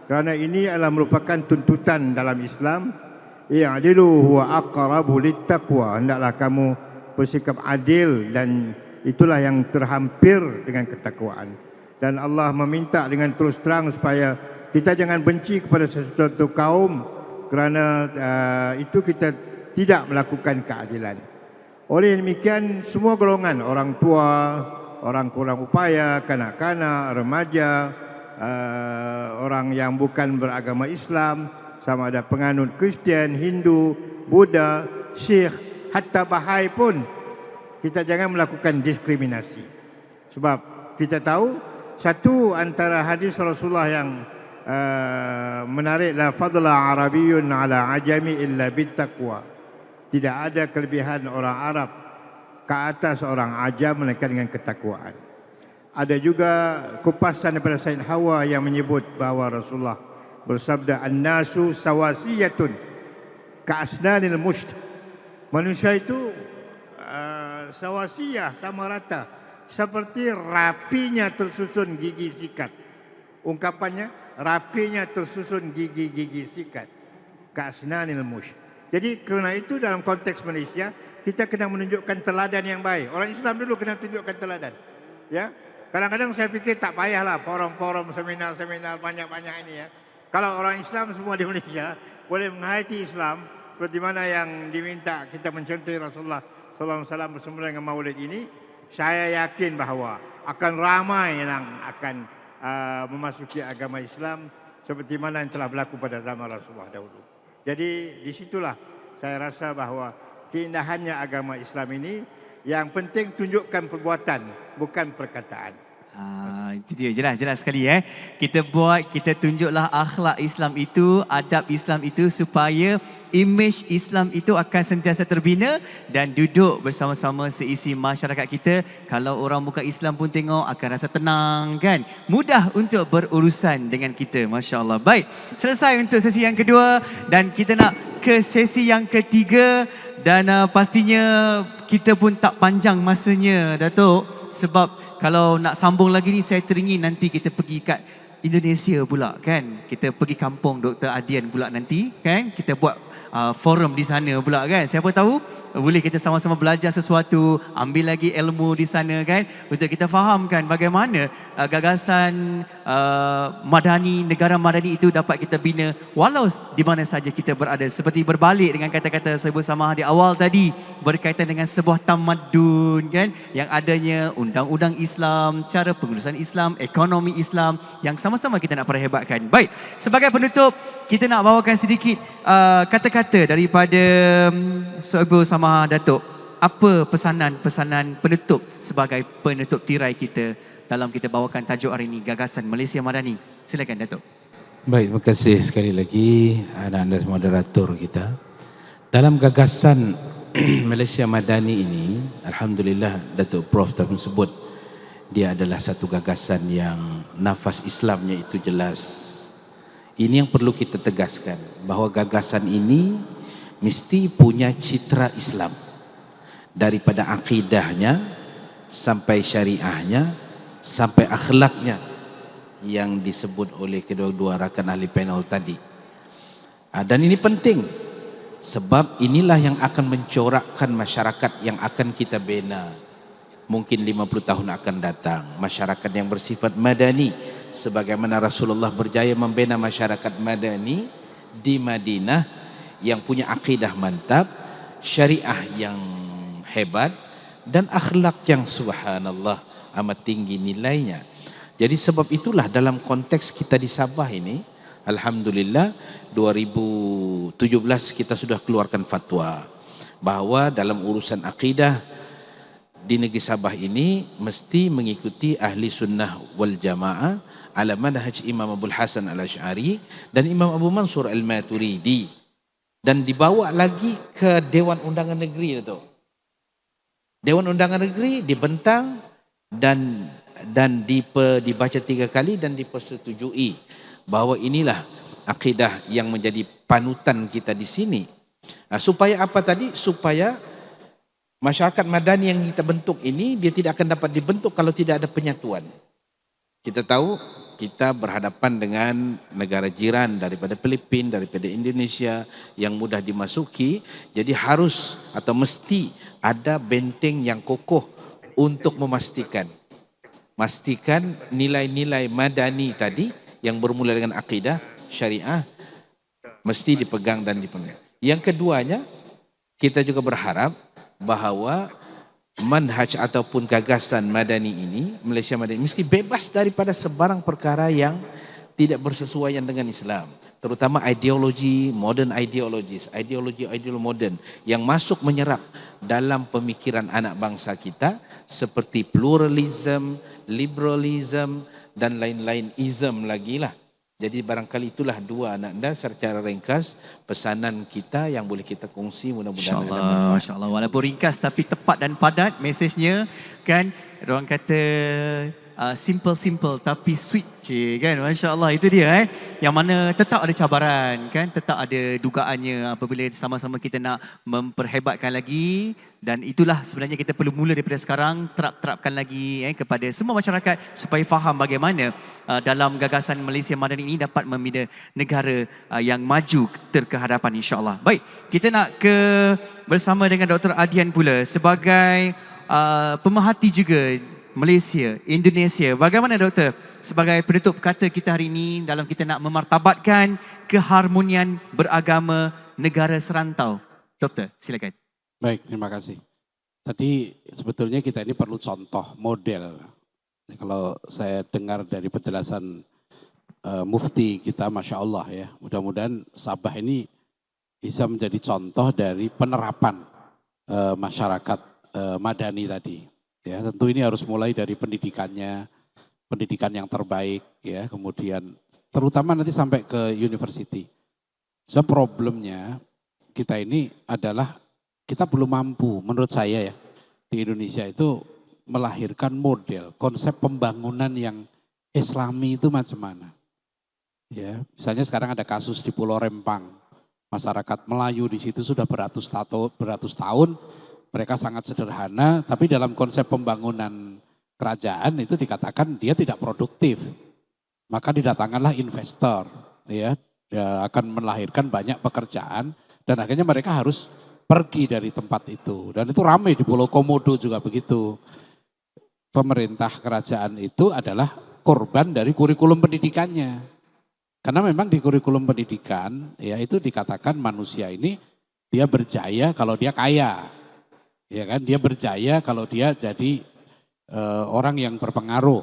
Kerana ini adalah merupakan tuntutan dalam Islam. I'dilu huwa aqrabu littaqwa. Hendaklah kamu bersikap adil dan itulah yang terhampir dengan ketakwaan. Dan Allah meminta dengan terus terang supaya kita jangan benci kepada sesuatu kaum kerana itu kita tidak melakukan keadilan. Oleh demikian semua golongan, orang tua, orang kurang upaya, kanak-kanak, remaja, orang yang bukan beragama Islam, sama ada penganut Kristian, Hindu, Buddha, Sikh, hatta Bahai pun kita jangan melakukan diskriminasi. Sebab kita tahu satu antara hadis Rasulullah yang menarik, la fadla arabiyyun ala ajami illa bittaqwa. Tidak ada kelebihan orang Arab ke atas orang ajam melainkan dengan ketakwaan. Ada juga kupasan daripada Said Hawa yang menyebut bahawa Rasulullah bersabda, an-nasu sawasiyatun ka'asnanil musht. Manusia itu sawasiyah, sama rata, seperti rapinya tersusun gigi sikat. Ungkapannya, rapinya tersusun gigi-gigi sikat. Ka'asnanil musht. Jadi kerana itu dalam konteks Malaysia, kita kena menunjukkan teladan yang baik. Orang Islam dulu kena tunjukkan teladan. Ya, kadang-kadang saya fikir tak payahlah forum-forum, seminar-seminar banyak-banyak ini ya. Kalau orang Islam semua di Malaysia boleh menghayati Islam seperti mana yang diminta kita mencontohi Rasulullah sallallahu alaihi wasallam bersama dengan Maulid ini, saya yakin bahawa akan ramai yang akan memasuki agama Islam seperti mana yang telah berlaku pada zaman Rasulullah dahulu. Jadi disitulah saya rasa bahawa keindahannya agama Islam ini, yang penting tunjukkan perbuatan bukan perkataan. Itu dia, jelas sekali kita tunjuklah akhlak Islam itu, adab Islam itu supaya image Islam itu akan sentiasa terbina dan duduk bersama-sama seisi masyarakat kita. Kalau orang bukan Islam pun tengok akan rasa tenang kan, mudah untuk berurusan dengan kita. Masya Allah. Baik, selesai untuk sesi yang kedua dan kita nak ke sesi yang ketiga dan pastinya kita pun tak panjang masanya Datuk, sebab kalau nak sambung lagi ni saya teringin nanti kita pergi kat Indonesia pula kan. Kita pergi kampung Dr. Adian pula nanti kan. Kita buat forum di sana pula kan. Siapa tahu boleh kita sama-sama belajar sesuatu, ambil lagi ilmu di sana kan, untuk kita fahamkan bagaimana gagasan madani, negara madani itu dapat kita bina walau di mana saja kita berada. Seperti berbalik dengan kata-kata Sahibu Samah di awal tadi, berkaitan dengan sebuah tamadun kan, yang adanya undang-undang Islam, cara pengurusan Islam, ekonomi Islam yang sama-sama kita nak perhebatkan. Baik, sebagai penutup kita nak bawakan sedikit kata-kata daripada Sahibu Samah Datuk. Apa pesanan-pesanan penutup sebagai penutup tirai kita dalam kita bawakan tajuk hari ini, Gagasan Malaysia Madani. Silakan Datuk. Baik, terima kasih sekali lagi anda moderator kita. Dalam gagasan Malaysia Madani ini, alhamdulillah Datuk Prof telah sebut dia adalah satu gagasan yang nafas Islamnya itu jelas. Ini yang perlu kita tegaskan, bahawa gagasan ini mesti punya citra Islam, daripada akidahnya sampai syariahnya sampai akhlaknya yang disebut oleh kedua-dua rakan ahli panel tadi. Dan ini penting sebab inilah yang akan mencorakkan masyarakat yang akan kita bina mungkin 50 tahun akan datang, masyarakat yang bersifat madani, sebagaimana Rasulullah berjaya membina masyarakat madani di Madinah yang punya akidah mantap, syariah yang hebat dan akhlak yang subhanallah amat tinggi nilainya. Jadi sebab itulah dalam konteks kita di Sabah ini, alhamdulillah 2017 kita sudah keluarkan fatwa bahawa dalam urusan akidah di negeri Sabah ini mesti mengikuti ahli sunnah wal jamaah ala manhaj Imam Abdul Hasan Al-Asy'ari dan Imam Abu Mansur Al-Maturidi, dan dibawa lagi ke Dewan Undangan Negeri itu. Dewan Undangan Negeri dibentang dan dibaca 3 kali dan dipersetujui bahawa inilah akidah yang menjadi panutan kita di sini. Supaya apa tadi? Supaya masyarakat madani yang kita bentuk ini dia tidak akan dapat dibentuk kalau tidak ada penyatuan. Kita tahu kita berhadapan dengan negara jiran daripada Filipina, daripada Indonesia yang mudah dimasuki. Jadi harus atau mesti ada benteng yang kokoh untuk memastikan nilai-nilai madani tadi yang bermula dengan akidah syariah mesti dipegang dan dipenuhi. Yang keduanya, kita juga berharap bahawa manhaj ataupun gagasan madani ini, Malaysia Madani, mesti bebas daripada sebarang perkara yang tidak bersesuaian dengan Islam, terutama ideologi moden yang masuk menyerap dalam pemikiran anak bangsa kita seperti pluralism, liberalism dan lain-lain ism lagi lah. Jadi barangkali itulah dua anda secara ringkas pesanan kita yang boleh kita kongsi, mudah-mudahan ada manfaat. Masya Allah, walaupun ringkas tapi tepat dan padat mesejnya kan. Orang kata simple tapi sweet kan. Masya Allah, itu dia yang mana tetap ada cabaran kan, tetap ada dugaannya apabila sama-sama kita nak memperhebatkan lagi. Dan itulah sebenarnya kita perlu mula daripada sekarang, terapkan lagi kepada semua masyarakat supaya faham bagaimana dalam gagasan Malaysia Madani ini dapat membina negara yang maju terkehadapan, insya-Allah. Baik, kita nak bersama dengan Dr. Adian pula sebagai pemerhati juga Malaysia, Indonesia. Bagaimana Doktor sebagai penutup kata kita hari ini dalam kita nak memartabatkan keharmonian beragama negara serantau? Doktor, silakan. Baik, terima kasih. Tadi sebetulnya kita ini perlu contoh model. Kalau saya dengar dari penjelasan mufti kita, Masya Allah ya, mudah-mudahan Sabah ini bisa menjadi contoh dari penerapan masyarakat madani tadi. Ya, tentu ini harus mulai dari pendidikannya, pendidikan yang terbaik ya, kemudian terutama nanti sampai ke university. So problemnya kita ini adalah kita belum mampu menurut saya ya di Indonesia itu melahirkan model konsep pembangunan yang Islami itu macam mana. Ya, misalnya sekarang ada kasus di Pulau Rempang, masyarakat Melayu di situ sudah beratus tahun, mereka sangat sederhana, tapi dalam konsep pembangunan kerajaan itu dikatakan dia tidak produktif. Maka didatangkanlah investor, ya, dia akan melahirkan banyak pekerjaan dan akhirnya mereka harus pergi dari tempat itu. Dan itu ramai di Pulau Komodo juga begitu. Pemerintah kerajaan itu adalah korban dari kurikulum pendidikannya. Karena memang di kurikulum pendidikan ya itu dikatakan manusia ini dia berjaya kalau dia kaya. Ya kan, dia berjaya kalau dia jadi orang yang berpengaruh.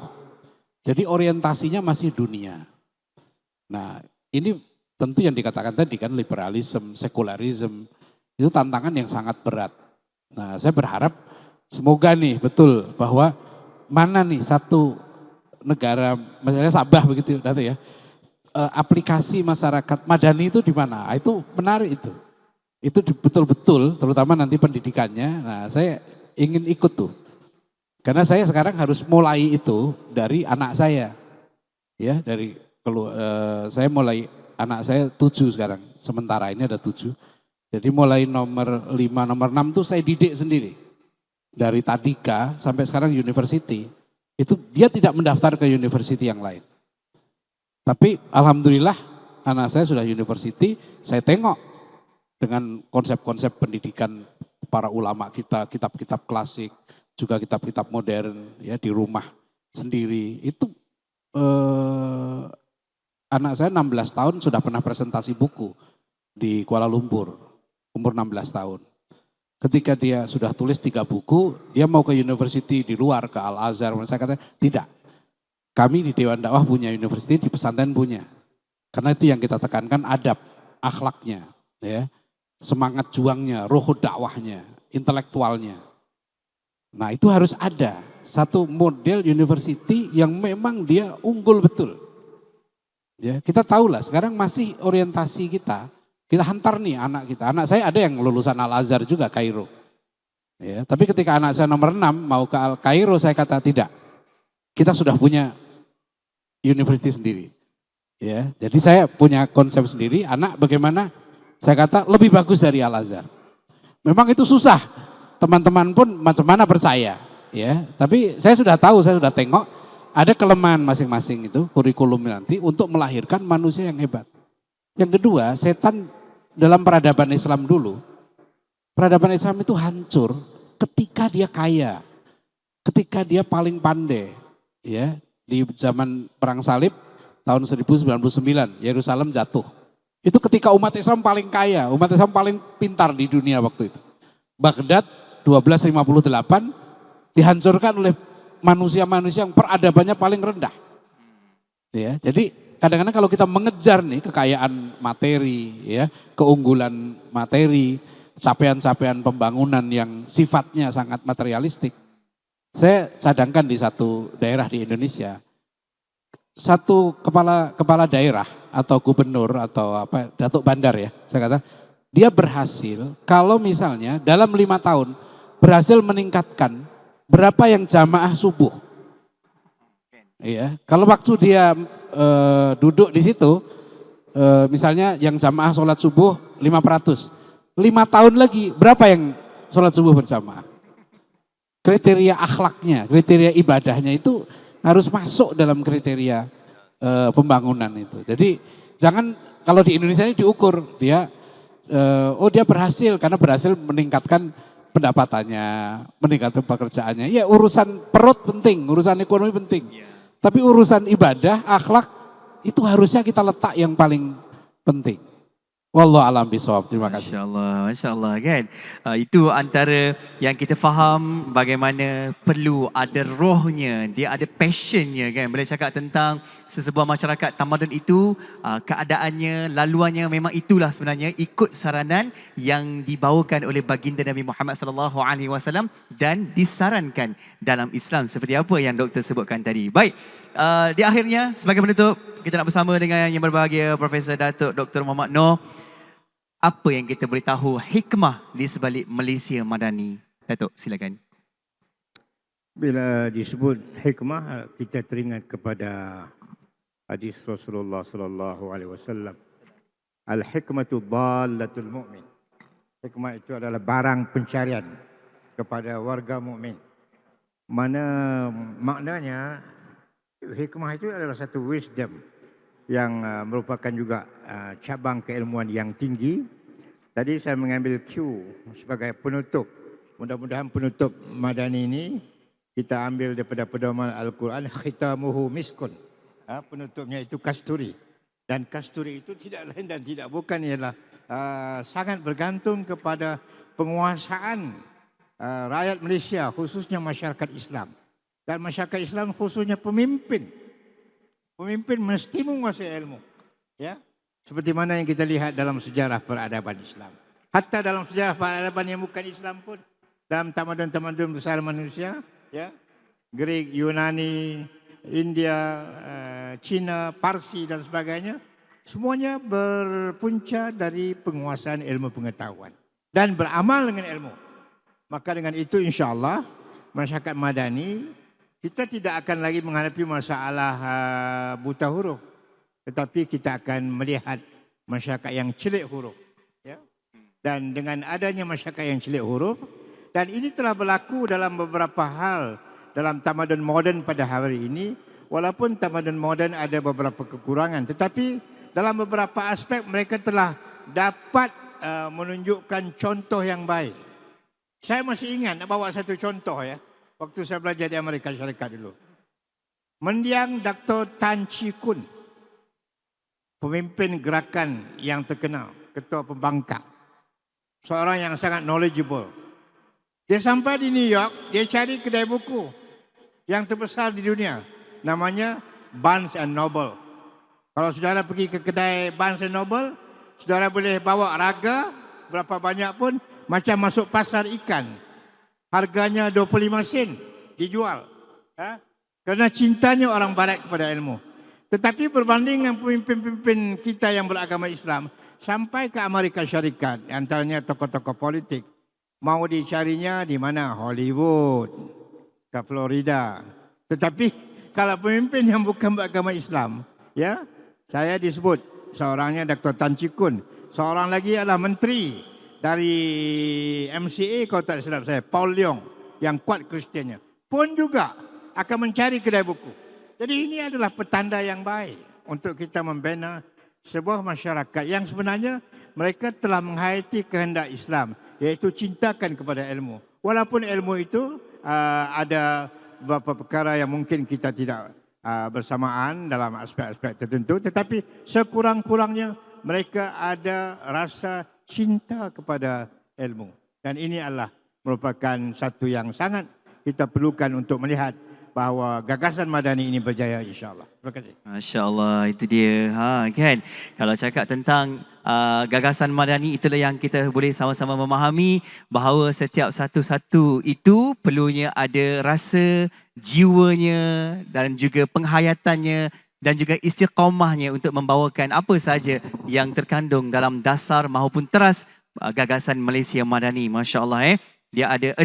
Jadi orientasinya masih dunia. Nah, ini tentu yang dikatakan tadi kan liberalisme, sekularisme itu tantangan yang sangat berat. Nah, saya berharap semoga nih betul bahwa mana nih satu negara, misalnya Sabah begitu nanti ya, aplikasi masyarakat madani itu di mana? Itu menarik itu. Itu betul-betul terutama nanti pendidikannya. Nah, saya ingin ikut tuh. Karena saya sekarang harus mulai itu dari anak saya. Ya, saya mulai anak saya 7 sekarang. Sementara ini ada 7. Jadi mulai nomor 5, nomor 6 tuh saya didik sendiri. Dari Tadika sampai sekarang university. Itu dia tidak mendaftar ke university yang lain. Tapi alhamdulillah anak saya sudah university, saya tengok dengan konsep-konsep pendidikan para ulama kita, kitab-kitab klasik, juga kitab-kitab modern ya di rumah sendiri. Itu anak saya 16 tahun sudah pernah presentasi buku di Kuala Lumpur, umur 16 tahun. Ketika dia sudah tulis 3 buku, dia mau ke university di luar, ke Al-Azhar, saya kata tidak. Kami di Dewan Dakwah punya university, di pesantren punya. Karena itu yang kita tekankan adab, akhlaknya, ya, semangat juangnya, ruh dakwahnya, intelektualnya. Nah itu harus ada satu model university yang memang dia unggul betul. Ya, kita tahulah sekarang masih orientasi kita hantar nih anak kita. Anak saya ada yang lulusan Al-Azhar juga, Kairo. Ya, tapi ketika anak saya nomor 6 mau ke Kairo, saya kata tidak. Kita sudah punya university sendiri. Ya, jadi saya punya konsep sendiri, anak bagaimana, saya kata lebih bagus dari Al-Azhar. Memang itu susah, teman-teman pun macam mana percaya. Ya, tapi saya sudah tahu, saya sudah tengok, ada kelemahan masing-masing itu, kurikulum nanti untuk melahirkan manusia yang hebat. Yang kedua, setan dalam peradaban Islam dulu, peradaban Islam itu hancur ketika dia kaya, ketika dia paling pandai. Ya, di zaman perang salib tahun 1099 Yerusalem jatuh. Itu ketika umat Islam paling kaya, umat Islam paling pintar di dunia waktu itu. Baghdad 1258 dihancurkan oleh manusia-manusia yang peradabannya paling rendah. Ya, jadi kadang-kadang kalau kita mengejar nih kekayaan materi, ya, keunggulan materi, capaian-capaian pembangunan yang sifatnya sangat materialistik. Saya cadangkan di satu daerah di Indonesia, satu kepala daerah atau gubernur atau apa, Datuk Bandar ya, saya kata, dia berhasil kalau misalnya dalam 5 tahun berhasil meningkatkan berapa yang jamaah subuh. Iya, kalau waktu dia duduk di situ, misalnya yang jamaah sholat subuh 500, 5 tahun lagi berapa yang sholat subuh berjamaah? Kriteria akhlaknya, kriteria ibadahnya itu harus masuk dalam kriteria pembangunan itu. Jadi jangan kalau di Indonesia ini diukur dia, dia berhasil karena berhasil meningkatkan pendapatannya, meningkatkan pekerjaannya. Ya urusan perut penting, urusan ekonomi penting. Tapi urusan ibadah, akhlak itu harusnya kita letak yang paling penting. Wallahu a'lam bishawab. Terima kasih. Masya Allah kan. Itu antara yang kita faham bagaimana perlu ada rohnya, dia ada passionnya kan. Boleh cakap tentang sesebuah masyarakat tamadun itu, keadaannya, laluannya memang itulah sebenarnya ikut saranan yang dibawakan oleh baginda Nabi Muhammad SAW dan disarankan dalam Islam seperti apa yang doktor sebutkan tadi. Baik, Di akhirnya, sebagai penutup, kita nak bersama dengan yang berbahagia Profesor Datuk Dr. Mohamed Noor. Apa yang kita boleh tahu hikmah di sebalik Malaysia Madani? Datuk, silakan. Bila disebut hikmah, kita teringat kepada hadis Rasulullah sallallahu alaihi wasallam. Al-hikmatu dhallatul mu'min. Hikmah itu adalah barang pencarian kepada warga mukmin. Mana maknanya hikmah itu adalah satu wisdom yang merupakan juga cabang keilmuan yang tinggi. Tadi saya mengambil Q sebagai penutup. Mudah-mudahan penutup Madani ini kita ambil daripada pedoman Al-Quran, khitamuhu miskun. Penutupnya itu kasturi. Dan kasturi itu tidak lain dan tidak bukan ialah sangat bergantung kepada penguasaan rakyat Malaysia, khususnya masyarakat Islam. Dan masyarakat Islam khususnya pemimpin. Pemimpin mesti menguasai ilmu. Ya, seperti mana yang kita lihat dalam sejarah peradaban Islam. Hatta dalam sejarah peradaban yang bukan Islam pun, dalam tamadun-tamadun besar manusia, ya, Greek, Yunani, India, Cina, Parsi dan sebagainya, semuanya berpunca dari penguasaan ilmu pengetahuan dan beramal dengan ilmu. Maka dengan itu insya-Allah masyarakat Madani kita tidak akan lagi menghadapi masalah buta huruf, tetapi kita akan melihat masyarakat yang celik huruf. Ya? Dan dengan adanya masyarakat yang celik huruf, dan ini telah berlaku dalam beberapa hal dalam tamadun moden pada hari ini, walaupun tamadun moden ada beberapa kekurangan, tetapi dalam beberapa aspek mereka telah dapat menunjukkan contoh yang baik. Saya masih ingat, nak bawa satu contoh ya, waktu saya belajar di Amerika Syarikat dulu. Mendiang Dr. Tan Chee Koon, pemimpin gerakan yang terkenal, ketua pembangkang, seorang yang sangat knowledgeable. Dia sampai di New York, dia cari kedai buku yang terbesar di dunia. Namanya Barnes and Noble. Kalau saudara pergi ke kedai Barnes and Noble, saudara boleh bawa raga berapa banyak pun, macam masuk pasar ikan. Harganya 25 sen dijual. Kerana cintanya orang barat kepada ilmu. Tetapi berbanding dengan pemimpin-pemimpin kita yang beragama Islam, sampai ke Amerika Syarikat, antaranya tokoh-tokoh politik, mau dicarinya di mana? Hollywood, ke Florida. Tetapi kalau pemimpin yang bukan beragama Islam, ya, saya disebut seorangnya Dr. Tan Chee Koon, seorang lagi adalah menteri dari MCA kalau tak silap saya, Paul Leong, yang kuat Kristiannya, pun juga akan mencari kedai buku. Jadi ini adalah petanda yang baik untuk kita membina sebuah masyarakat yang sebenarnya mereka telah menghayati kehendak Islam, iaitu cintakan kepada ilmu. Walaupun ilmu itu ada beberapa perkara yang mungkin kita tidak bersamaan dalam aspek-aspek tertentu, tetapi sekurang-kurangnya mereka ada rasa cinta kepada ilmu. Dan ini adalah merupakan satu yang sangat kita perlukan untuk melihat bahawa gagasan Madani ini berjaya insya-Allah. Terima kasih. Masya-Allah, itu dia. Kan? Kalau cakap tentang gagasan Madani, itulah yang kita boleh sama-sama memahami bahawa setiap satu-satu itu perlunya ada rasa jiwanya dan juga penghayatannya dan juga istiqamahnya untuk membawakan apa sahaja yang terkandung dalam dasar maupun teras gagasan Malaysia Madani. Masya-Allah. Dia ada 6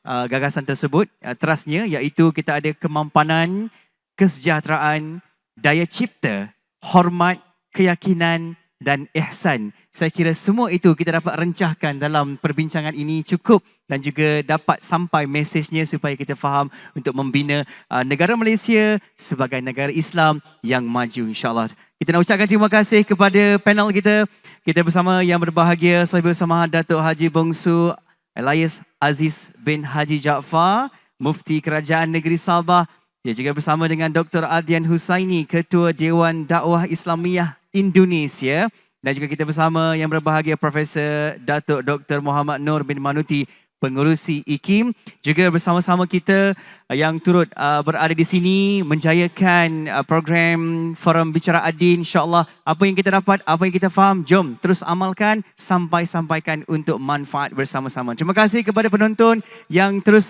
gagasan tersebut, terasnya, iaitu kita ada kemampanan, kesejahteraan, daya cipta, hormat, keyakinan dan ihsan. Saya kira semua itu kita dapat rencahkan dalam perbincangan ini cukup dan juga dapat sampai mesejnya supaya kita faham untuk membina negara Malaysia sebagai negara Islam yang maju insya-Allah. Kita nak ucapkan terima kasih kepada panel kita. Kita bersama yang berbahagia Sahibul Samahat Datuk Haji Bongsu Elias Aziz bin Haji Jaafar, Mufti Kerajaan Negeri Sabah. Dia juga bersama dengan Dr. Adhian Husaini, Ketua Dewan Dakwah Islamiyah Indonesia. Dan juga kita bersama yang berbahagia Profesor Datuk Dr. Mohamed Noor bin Manuti, Pengerusi IKIM. Juga bersama-sama kita yang turut berada di sini menjayakan program Forum Bicara Ad-Din. InsyaAllah apa yang kita dapat, apa yang kita faham, jom terus amalkan sampai sampaikan untuk manfaat bersama-sama. Terima kasih kepada penonton yang terus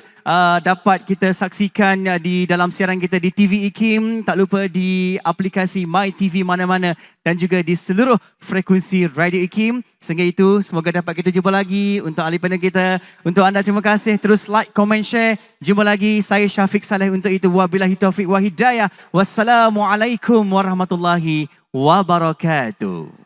dapat kita saksikan di dalam siaran kita di TV IKIM. Tak lupa di aplikasi My TV mana-mana dan juga di seluruh frekuensi Radio IKIM. Sehingga itu, semoga dapat kita jumpa lagi untuk ahli panel kita. Untuk anda, terima kasih. Terus like, komen, share. Jumpa lagi. Saya Syafiq Saleh untuk itu. Wabillahi taufiq wa hidayah. Wassalamualaikum warahmatullahi wabarakatuh.